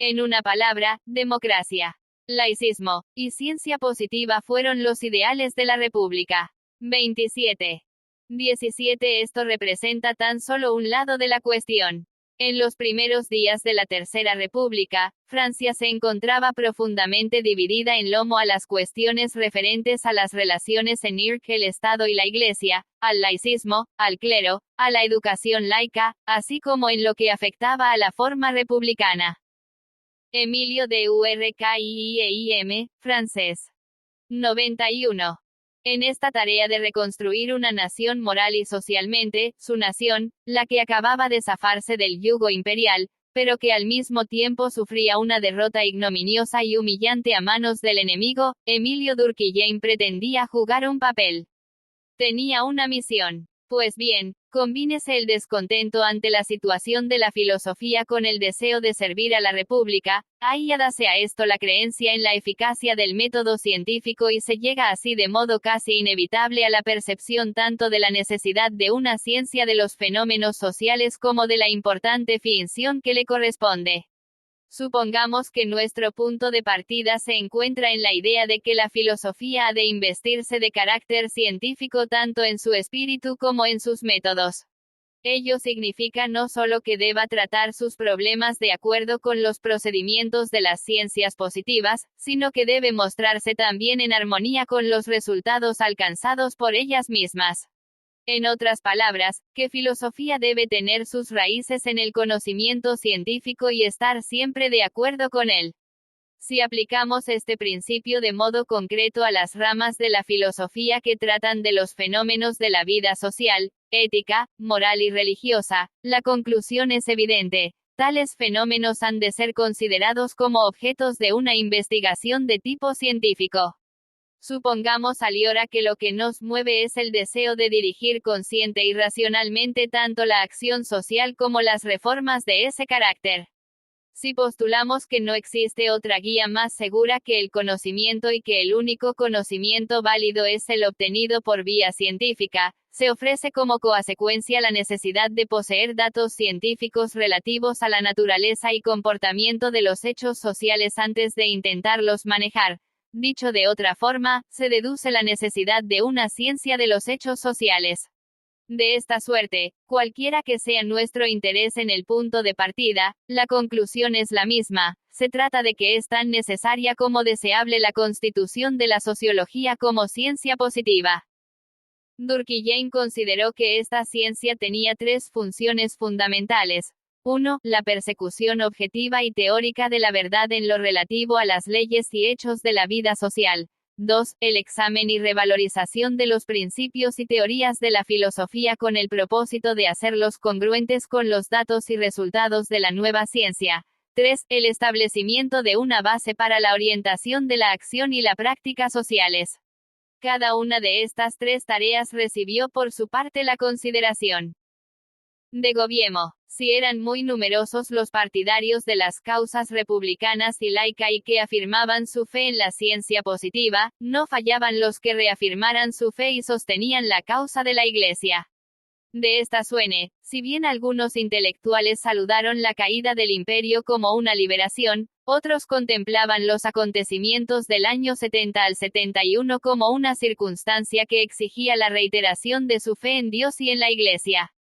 En una palabra, democracia, laicismo y ciencia positiva fueron los ideales de la República. 27. 17. Esto representa tan solo un lado de la cuestión. En los primeros días de la Tercera República, Francia se encontraba profundamente dividida en lomo a las cuestiones referentes a las relaciones entre el Estado y la Iglesia, al laicismo, al clero, a la educación laica, así como en lo que afectaba a la forma republicana. Emilio de Durkheim, francés. 91. En esta tarea de reconstruir una nación moral y socialmente, su nación, la que acababa de zafarse del yugo imperial, pero que al mismo tiempo sufría una derrota ignominiosa y humillante a manos del enemigo, Emilio Durkheim pretendía jugar un papel. Tenía una misión. Pues bien, combínese el descontento ante la situación de la filosofía con el deseo de servir a la República, añádase a esto la creencia en la eficacia del método científico y se llega así de modo casi inevitable a la percepción tanto de la necesidad de una ciencia de los fenómenos sociales como de la importante función que le corresponde. Supongamos que nuestro punto de partida se encuentra en la idea de que la filosofía ha de investirse de carácter científico tanto en su espíritu como en sus métodos. Ello significa no solo que deba tratar sus problemas de acuerdo con los procedimientos de las ciencias positivas, sino que debe mostrarse también en armonía con los resultados alcanzados por ellas mismas. En otras palabras, que filosofía debe tener sus raíces en el conocimiento científico y estar siempre de acuerdo con él. Si aplicamos este principio de modo concreto a las ramas de la filosofía que tratan de los fenómenos de la vida social, ética, moral y religiosa, la conclusión es evidente. Tales fenómenos han de ser considerados como objetos de una investigación de tipo científico. Supongamos aliora que lo que nos mueve es el deseo de dirigir consciente y racionalmente tanto la acción social como las reformas de ese carácter. Si postulamos que no existe otra guía más segura que el conocimiento y que el único conocimiento válido es el obtenido por vía científica, se ofrece como consecuencia la necesidad de poseer datos científicos relativos a la naturaleza y comportamiento de los hechos sociales antes de intentarlos manejar. Dicho de otra forma, se deduce la necesidad de una ciencia de los hechos sociales. De esta suerte, cualquiera que sea nuestro interés en el punto de partida, la conclusión es la misma. Se trata de que es tan necesaria como deseable la constitución de la sociología como ciencia positiva. Durkheim consideró que esta ciencia tenía tres funciones fundamentales. 1. La persecución objetiva y teórica de la verdad en lo relativo a las leyes y hechos de la vida social. 2. El examen y revalorización de los principios y teorías de la filosofía con el propósito de hacerlos congruentes con los datos y resultados de la nueva ciencia. 3. El establecimiento de una base para la orientación de la acción y la práctica sociales. Cada una de estas tres tareas recibió por su parte la consideración de gobierno. Si eran muy numerosos los partidarios de las causas republicanas y laica y que afirmaban su fe en la ciencia positiva, no fallaban los que reafirmaran su fe y sostenían la causa de la Iglesia. De esta suene, si bien algunos intelectuales saludaron la caída del imperio como una liberación, otros contemplaban los acontecimientos del año 70 al 71 como una circunstancia que exigía la reiteración de su fe en Dios y en la Iglesia.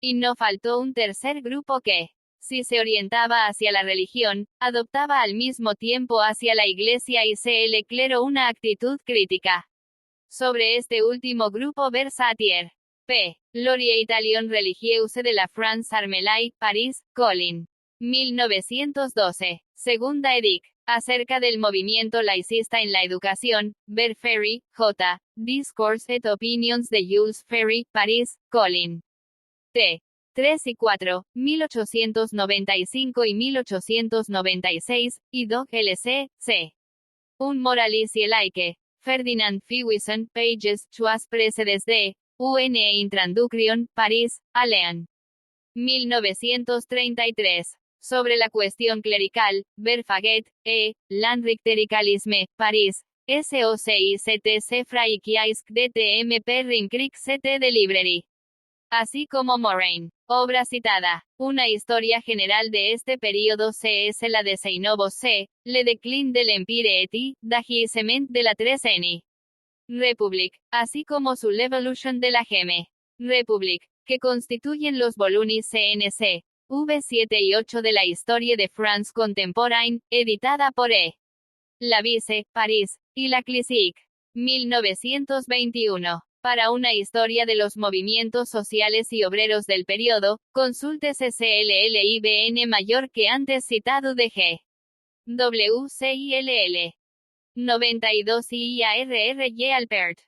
Y no faltó un tercer grupo que, si se orientaba hacia la religión, adoptaba al mismo tiempo hacia la Iglesia y el clero una actitud crítica. Sobre este último grupo versa Thiers. P. Laurier Italion Religieuse de la France Armelaï, París, Collin. 1912. Segunda edic. Acerca del movimiento laicista en la educación, ver Ferry, J. Discourse et Opinions de Jules Ferry, París, Collin. T. 3 y 4, 1895 y 1896, y Doc LC, C. Un moralice y laique. Ferdinand Fewison, pages, Choas Précedes de, UNE Introduction, París, Allean. 1933. Sobre la cuestión clerical, ver Faget, E. L'Anriclericalisme, París, SOCICT Fraikiaisk DTMP Rimkrik CT de Library. Así como Moraine. Obra citada. Una historia general de este período es la de Seinovo C. Le déclin de l'Empire et d'agissement de la 3N. Republic, así como su l'Evolution de la Geme. Republic, que constituyen los volumines CNC. V7 y 8 de la Historia de France Contemporaine, editada por E. Lavice, París, y la Classique. 1921. Para una historia de los movimientos sociales y obreros del periodo, consulte CCLLIBN mayor que antes citado de G. WCILL. 92 IARRY Alpert.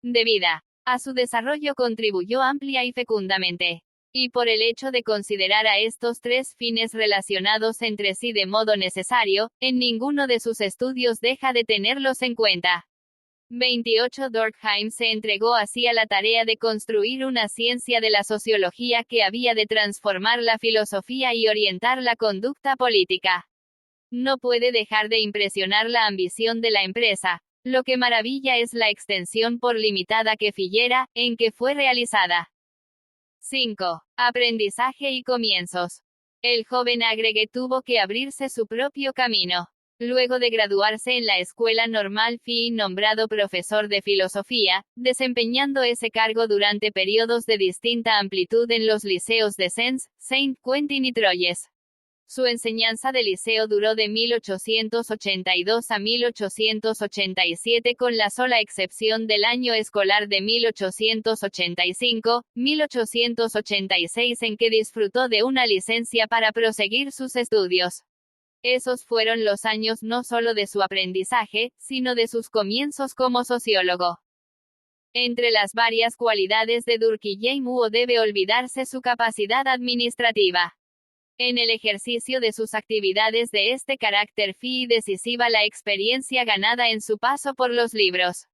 Debida a su desarrollo contribuyó amplia y fecundamente. Y por el hecho de considerar a estos tres fines relacionados entre sí de modo necesario, en ninguno de sus estudios deja de tenerlos en cuenta. 28 Durkheim se entregó así a la tarea de construir una ciencia de la sociología que había de transformar la filosofía y orientar la conducta política. No puede dejar de impresionar la ambición de la empresa. Lo que maravilla es la extensión por limitada que Figuera, en que fue realizada. 5. Aprendizaje y comienzos. El joven Agrege tuvo que abrirse su propio camino. Luego de graduarse en la Escuela Normal fue nombrado profesor de filosofía, desempeñando ese cargo durante periodos de distinta amplitud en los liceos de Sens, Saint-Quentin y Troyes. Su enseñanza de liceo duró de 1882 a 1887 con la sola excepción del año escolar de 1885-1886 en que disfrutó de una licencia para proseguir sus estudios. Esos fueron los años no solo de su aprendizaje, sino de sus comienzos como sociólogo. Entre las varias cualidades de Durkheim no debe olvidarse su capacidad administrativa. En el ejercicio de sus actividades de este carácter fue decisiva la experiencia ganada en su paso por los libros.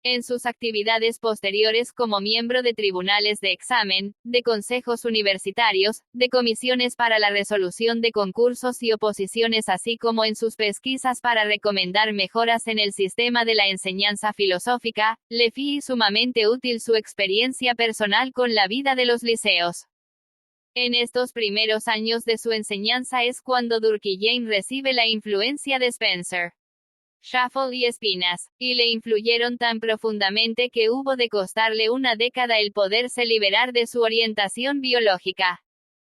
En sus actividades posteriores como miembro de tribunales de examen, de consejos universitarios, de comisiones para la resolución de concursos y oposiciones así como en sus pesquisas para recomendar mejoras en el sistema de la enseñanza filosófica, le fue sumamente útil su experiencia personal con la vida de los liceos. En estos primeros años de su enseñanza es cuando Durkheim recibe la influencia de Spencer, Shuffle y Espinas, y le influyeron tan profundamente que hubo de costarle una década el poderse liberar de su orientación biológica.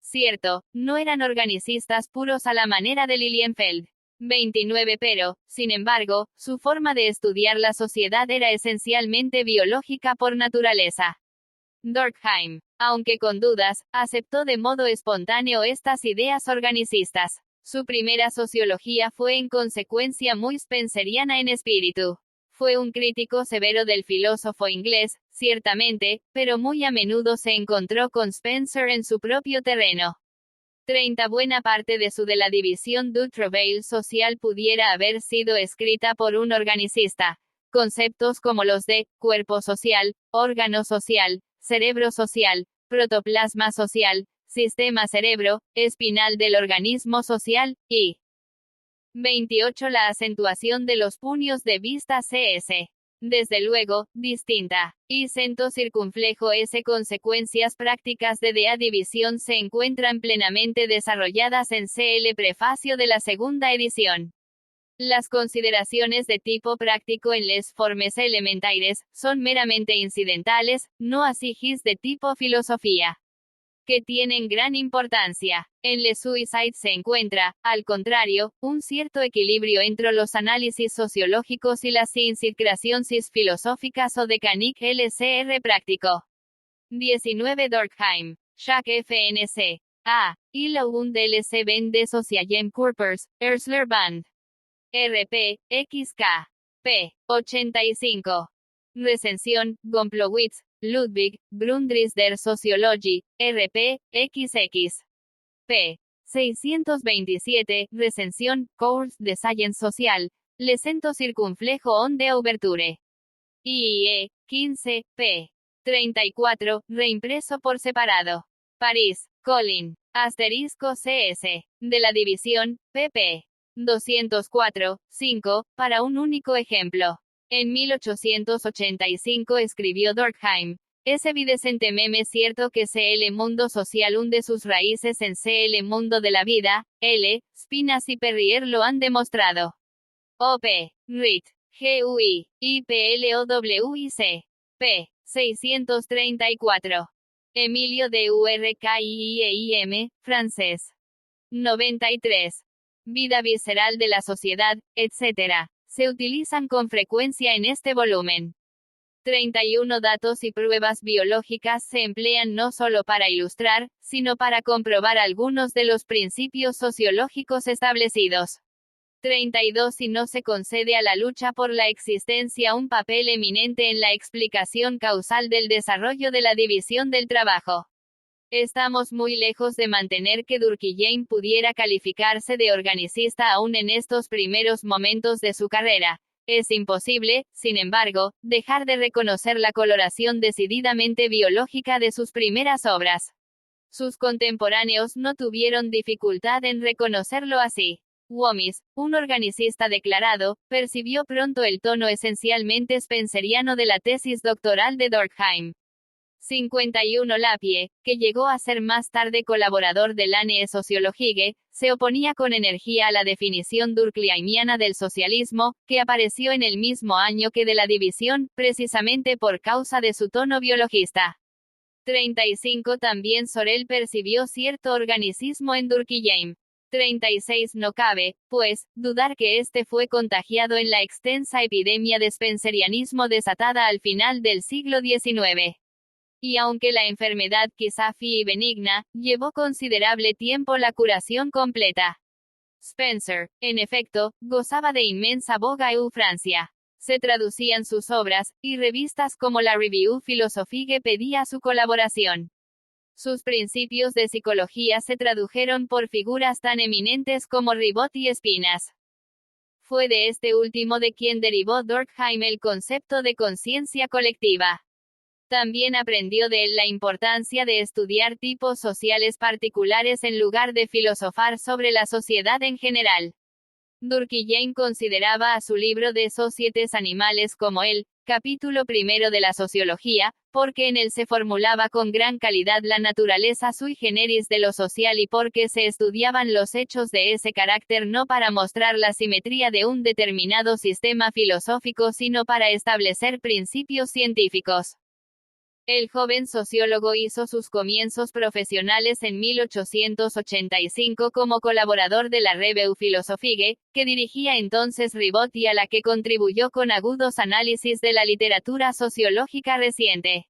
Cierto, no eran organicistas puros a la manera de Lilienfeld. 29 pero, sin embargo, su forma de estudiar la sociedad era esencialmente biológica por naturaleza. Durkheim, aunque con dudas, aceptó de modo espontáneo estas ideas organicistas. Su primera sociología fue en consecuencia muy spenceriana en espíritu. Fue un crítico severo del filósofo inglés, ciertamente, pero muy a menudo se encontró con Spencer en su propio terreno. Buena parte de la división du travail social pudiera haber sido escrita por un organicista. Conceptos como los de cuerpo social, órgano social, cerebro social, protoplasma social, sistema cerebro, espinal del organismo social, y 28 la acentuación de los puños de vista CS. Desde luego, distinta, y cento circunflejo S. Consecuencias prácticas de la división se encuentran plenamente desarrolladas en CL prefacio de la segunda edición. Las consideraciones de tipo práctico en les formes elementaires son meramente incidentales, no así his de tipo filosofía, que tienen gran importancia. En Les Suicides se encuentra, al contrario, un cierto equilibrio entre los análisis sociológicos y las insincraciones filosóficas o de Canic LCR práctico. 19 Durkheim, Jacques FNC. A. Il und LC Ben de Socialem Corpers, Ersler Band. RP, XK. P. 85. Recensión, Gomplowitz, Ludwig, Grundrisse der Sociologie, RP, XX. P. 627, recensión, Cours de Science Sociale, Le Cento Circunflejo on de Ouverture. IE, 15, p. 34, reimpreso por separado. París, Colin, asterisco CS, de la división, pp. 204, 5, para un único ejemplo. En 1885 escribió Durkheim, es evidentemente cierto que CL mundo social hunde sus raíces en CL mundo de la vida, L. Spinas y Perrier lo han demostrado. O.P. Ritt, G.U.I., IPLOWIC. P. 634. Emilio de Urquiem, francés. 93. Vida visceral de la sociedad, etc. Se utilizan con frecuencia en este volumen. 31 datos y pruebas biológicas se emplean no solo para ilustrar, sino para comprobar algunos de los principios sociológicos establecidos. 32 y no se concede a la lucha por la existencia un papel eminente en la explicación causal del desarrollo de la división del trabajo. Estamos muy lejos de mantener que Durkheim pudiera calificarse de organicista aún en estos primeros momentos de su carrera. Es imposible, sin embargo, dejar de reconocer la coloración decididamente biológica de sus primeras obras. Sus contemporáneos no tuvieron dificultad en reconocerlo así. Womis, un organicista declarado, percibió pronto el tono esencialmente spenceriano de la tesis doctoral de Durkheim. 51 Lapie, que llegó a ser más tarde colaborador del Annee Sociologique, se oponía con energía a la definición durkheimiana del socialismo, que apareció en el mismo año que de la división, precisamente por causa de su tono biologista. 35 También Sorel percibió cierto organicismo en Durkheim. 36 No cabe, pues, dudar que este fue contagiado en la extensa epidemia de spencerianismo desatada al final del siglo XIX. Y aunque la enfermedad quizá y benigna, llevó considerable tiempo la curación completa. Spencer, en efecto, gozaba de inmensa boga en Francia. Se traducían sus obras, y revistas como la Revue Philosophique pedía su colaboración. Sus principios de psicología se tradujeron por figuras tan eminentes como Ribot y Espinas. Fue de este último de quien derivó Durkheim el concepto de conciencia colectiva. También aprendió de él la importancia de estudiar tipos sociales particulares en lugar de filosofar sobre la sociedad en general. Durkheim consideraba a su libro de Societés Animales como el capítulo primero de la sociología, porque en él se formulaba con gran calidad la naturaleza sui generis de lo social y porque se estudiaban los hechos de ese carácter no para mostrar la simetría de un determinado sistema filosófico sino para establecer principios científicos. El joven sociólogo hizo sus comienzos profesionales en 1885 como colaborador de la Revue Philosophique, que dirigía entonces Ribot y a la que contribuyó con agudos análisis de la literatura sociológica reciente.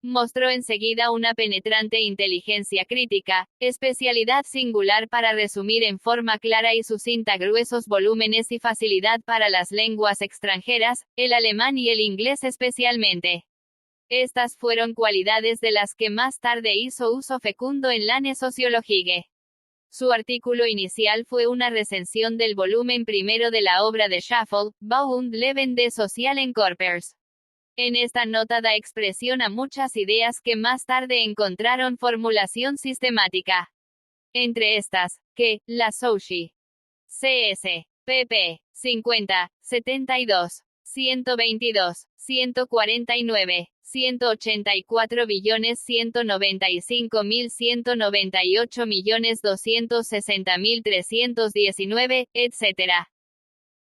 Mostró enseguida una penetrante inteligencia crítica, especialidad singular para resumir en forma clara y sucinta gruesos volúmenes y facilidad para las lenguas extranjeras, el alemán y el inglés especialmente. Estas fueron cualidades de las que más tarde hizo uso fecundo en la Sociologie. Su artículo inicial fue una recensión del volumen primero de la obra de Schaffel, Bau und Leben des sozialen Körpers. En esta nota da expresión a muchas ideas que más tarde encontraron formulación sistemática. Entre estas, que, la Soci. CS. pp. 50, 72, 122, 149. 184.195.198.260.319, etc.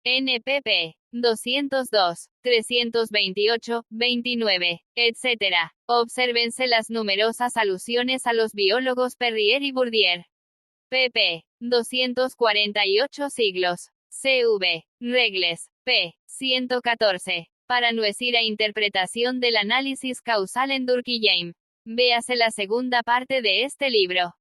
NPP. 202, 328, 29, etc. Obsérvense las numerosas alusiones a los biólogos Perrier y Bourdieu. pp. 248 siglos. CV. Regles. p. 114. Para nuestra interpretación del análisis causal en Durkheim. Véase la segunda parte de este libro.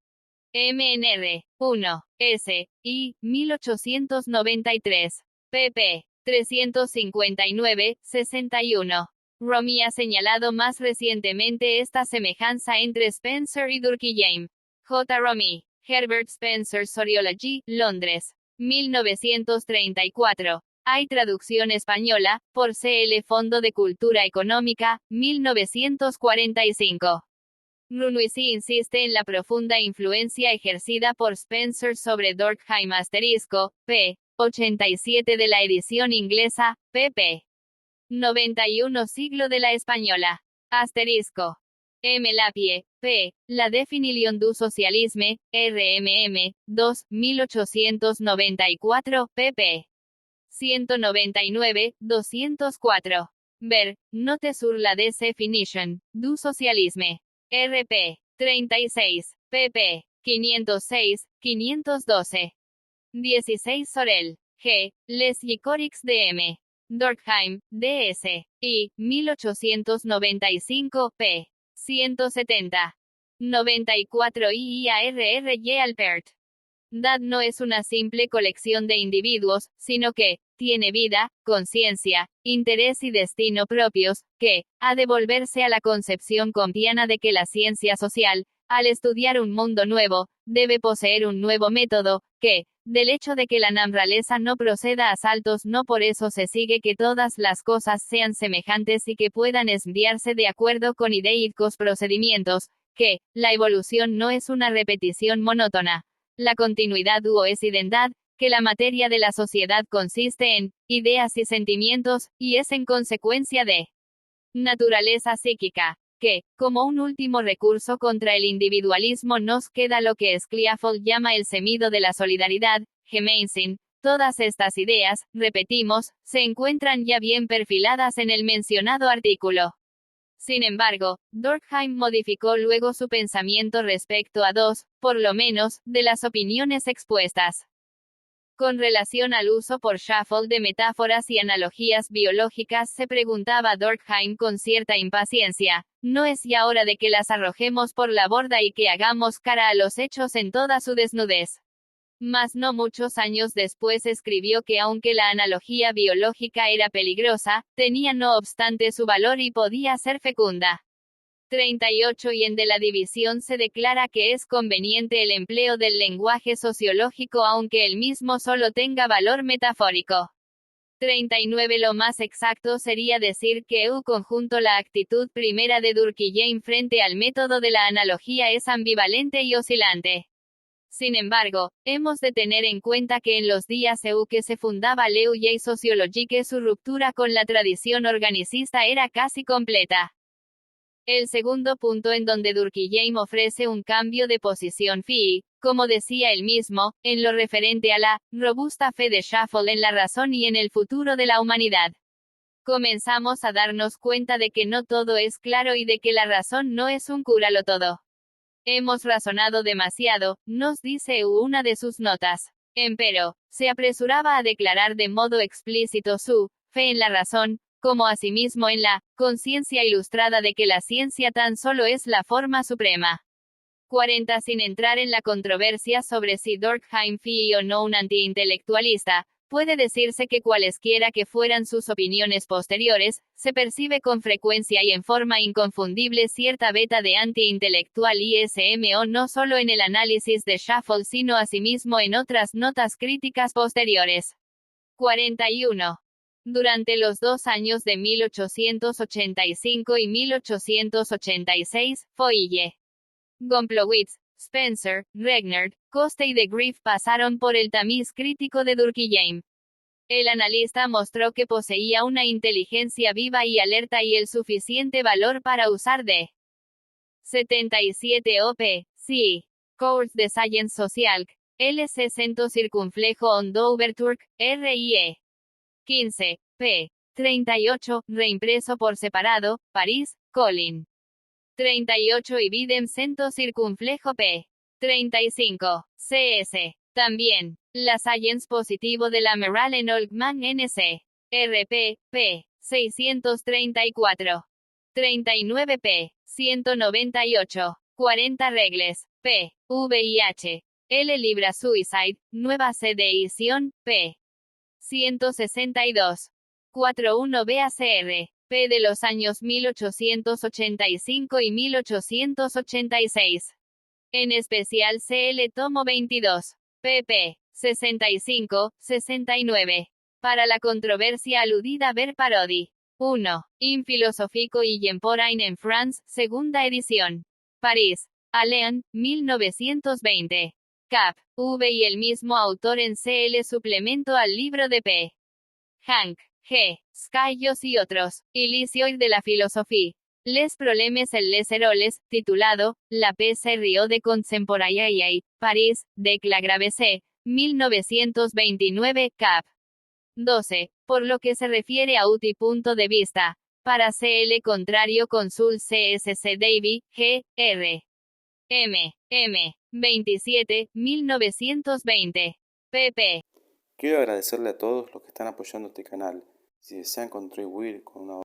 MNR. 1. S. I. 1893. pp. 359, 61. Romy ha señalado más recientemente esta semejanza entre Spencer y Durkheim. J. Romy. Herbert Spencer Sociology, Londres. 1934. Hay traducción española, por C.L. Fondo de Cultura Económica, 1945. Brunoisy insiste en la profunda influencia ejercida por Spencer sobre Durkheim p. 87 de la edición inglesa, pp. 91 siglo de la española. M. Lapie, p. La Definition du Socialisme, RMM, 2, 1894, pp. 199, 204. Ver, Note sur la Definition du Socialisme. RP. 36, pp. 506, 512. 16 Sorel, G. Les Yicorix DM. Durkheim, D.S. I. 1895, p. 170. 94 IIARRY Alpert. Dad no es una simple colección de individuos, sino que tiene vida, conciencia, interés y destino propios, que ha de volverse a la concepción kantiana de que la ciencia social, al estudiar un mundo nuevo, debe poseer un nuevo método, que, del hecho de que la naturaleza no proceda a saltos no por eso se sigue que todas las cosas sean semejantes y que puedan enviarse de acuerdo con idéicos procedimientos, que, la evolución no es una repetición monótona. La continuidad o es identidad, que la materia de la sociedad consiste en ideas y sentimientos, y es en consecuencia de naturaleza psíquica, que, como un último recurso contra el individualismo nos queda lo que Scliafold llama el semido de la solidaridad, Gemeinsinn. Todas estas ideas, repetimos, se encuentran ya bien perfiladas en el mencionado artículo. Sin embargo, Durkheim modificó luego su pensamiento respecto a dos, por lo menos, de las opiniones expuestas. Con relación al uso por Shuffle de metáforas y analogías biológicas, se preguntaba Durkheim con cierta impaciencia, ¿no es ya hora de que las arrojemos por la borda y que hagamos cara a los hechos en toda su desnudez? Mas no muchos años después escribió que aunque la analogía biológica era peligrosa, tenía no obstante su valor y podía ser fecunda. 38 y en de la división se declara que es conveniente el empleo del lenguaje sociológico aunque el mismo solo tenga valor metafórico. 39 Lo más exacto sería decir que conjunto la actitud primera de Durkheim frente al método de la analogía es ambivalente y oscilante. Sin embargo, hemos de tener en cuenta que en los días que se fundaba l'Europe sociologique su ruptura con la tradición organicista era casi completa. El segundo punto en donde Durkheim ofrece un cambio de posición como decía él mismo, en lo referente a la robusta fe de Shuffle en la razón y en el futuro de la humanidad. Comenzamos a darnos cuenta de que no todo es claro y de que la razón no es un cúralo todo. Hemos razonado demasiado, nos dice una de sus notas. Empero, se apresuraba a declarar de modo explícito su fe en la razón, como asimismo en la conciencia ilustrada de que la ciencia tan solo es la forma suprema. 40 Sin entrar en la controversia sobre si Durkheim fue o no un antiintelectualista, puede decirse que cualesquiera que fueran sus opiniones posteriores, se percibe con frecuencia y en forma inconfundible cierta veta de antiintelectual ISMO no solo en el análisis de Shuffle sino asimismo en otras notas críticas posteriores. 41. Durante los 2 años de 1885 y 1886, Foille, Gomplowitz, Spencer, Regner, Coste y de Grief pasaron por el tamiz crítico de Durkheim. El analista mostró que poseía una inteligencia viva y alerta y el suficiente valor para usar de 77 op. Sí. Cours de Science Social. LC Cento Circunflejo on d'Ouverture, RIE. 15. p. 38, reimpreso por separado, París, Colin. 38 y Videm Cento Circunflejo p. 35. CS. También, la Science Positivo de la Meralen Oldman NC. RP, p. 634. 39 p. 198. 40 regles, p. VIH. L. Libra Suicide, nueva edición, p. 162. 41 BACR, p. de los años 1885 y 1886. En especial CL tomo 22. pp. 65, 69. Para la controversia aludida ver Parodi. 1. In philosophique y Emporain en France, segunda edición. París. Allen, 1920. Cap. V y el mismo autor en CL suplemento al libro de P. Hank, G. Scayos y otros. Ilicio de la filosofía. Les Problemes el les Heroles, titulado, La PC Rio de Contemporaneité, París, de Clagravese, 1929, cap. 12. Por lo que se refiere a UTI punto de vista. Para CL contrario consul CSC Davy, G. R. M. 27, 1920. pp. Quiero agradecerle a todos los que están apoyando este canal. Si desean contribuir con una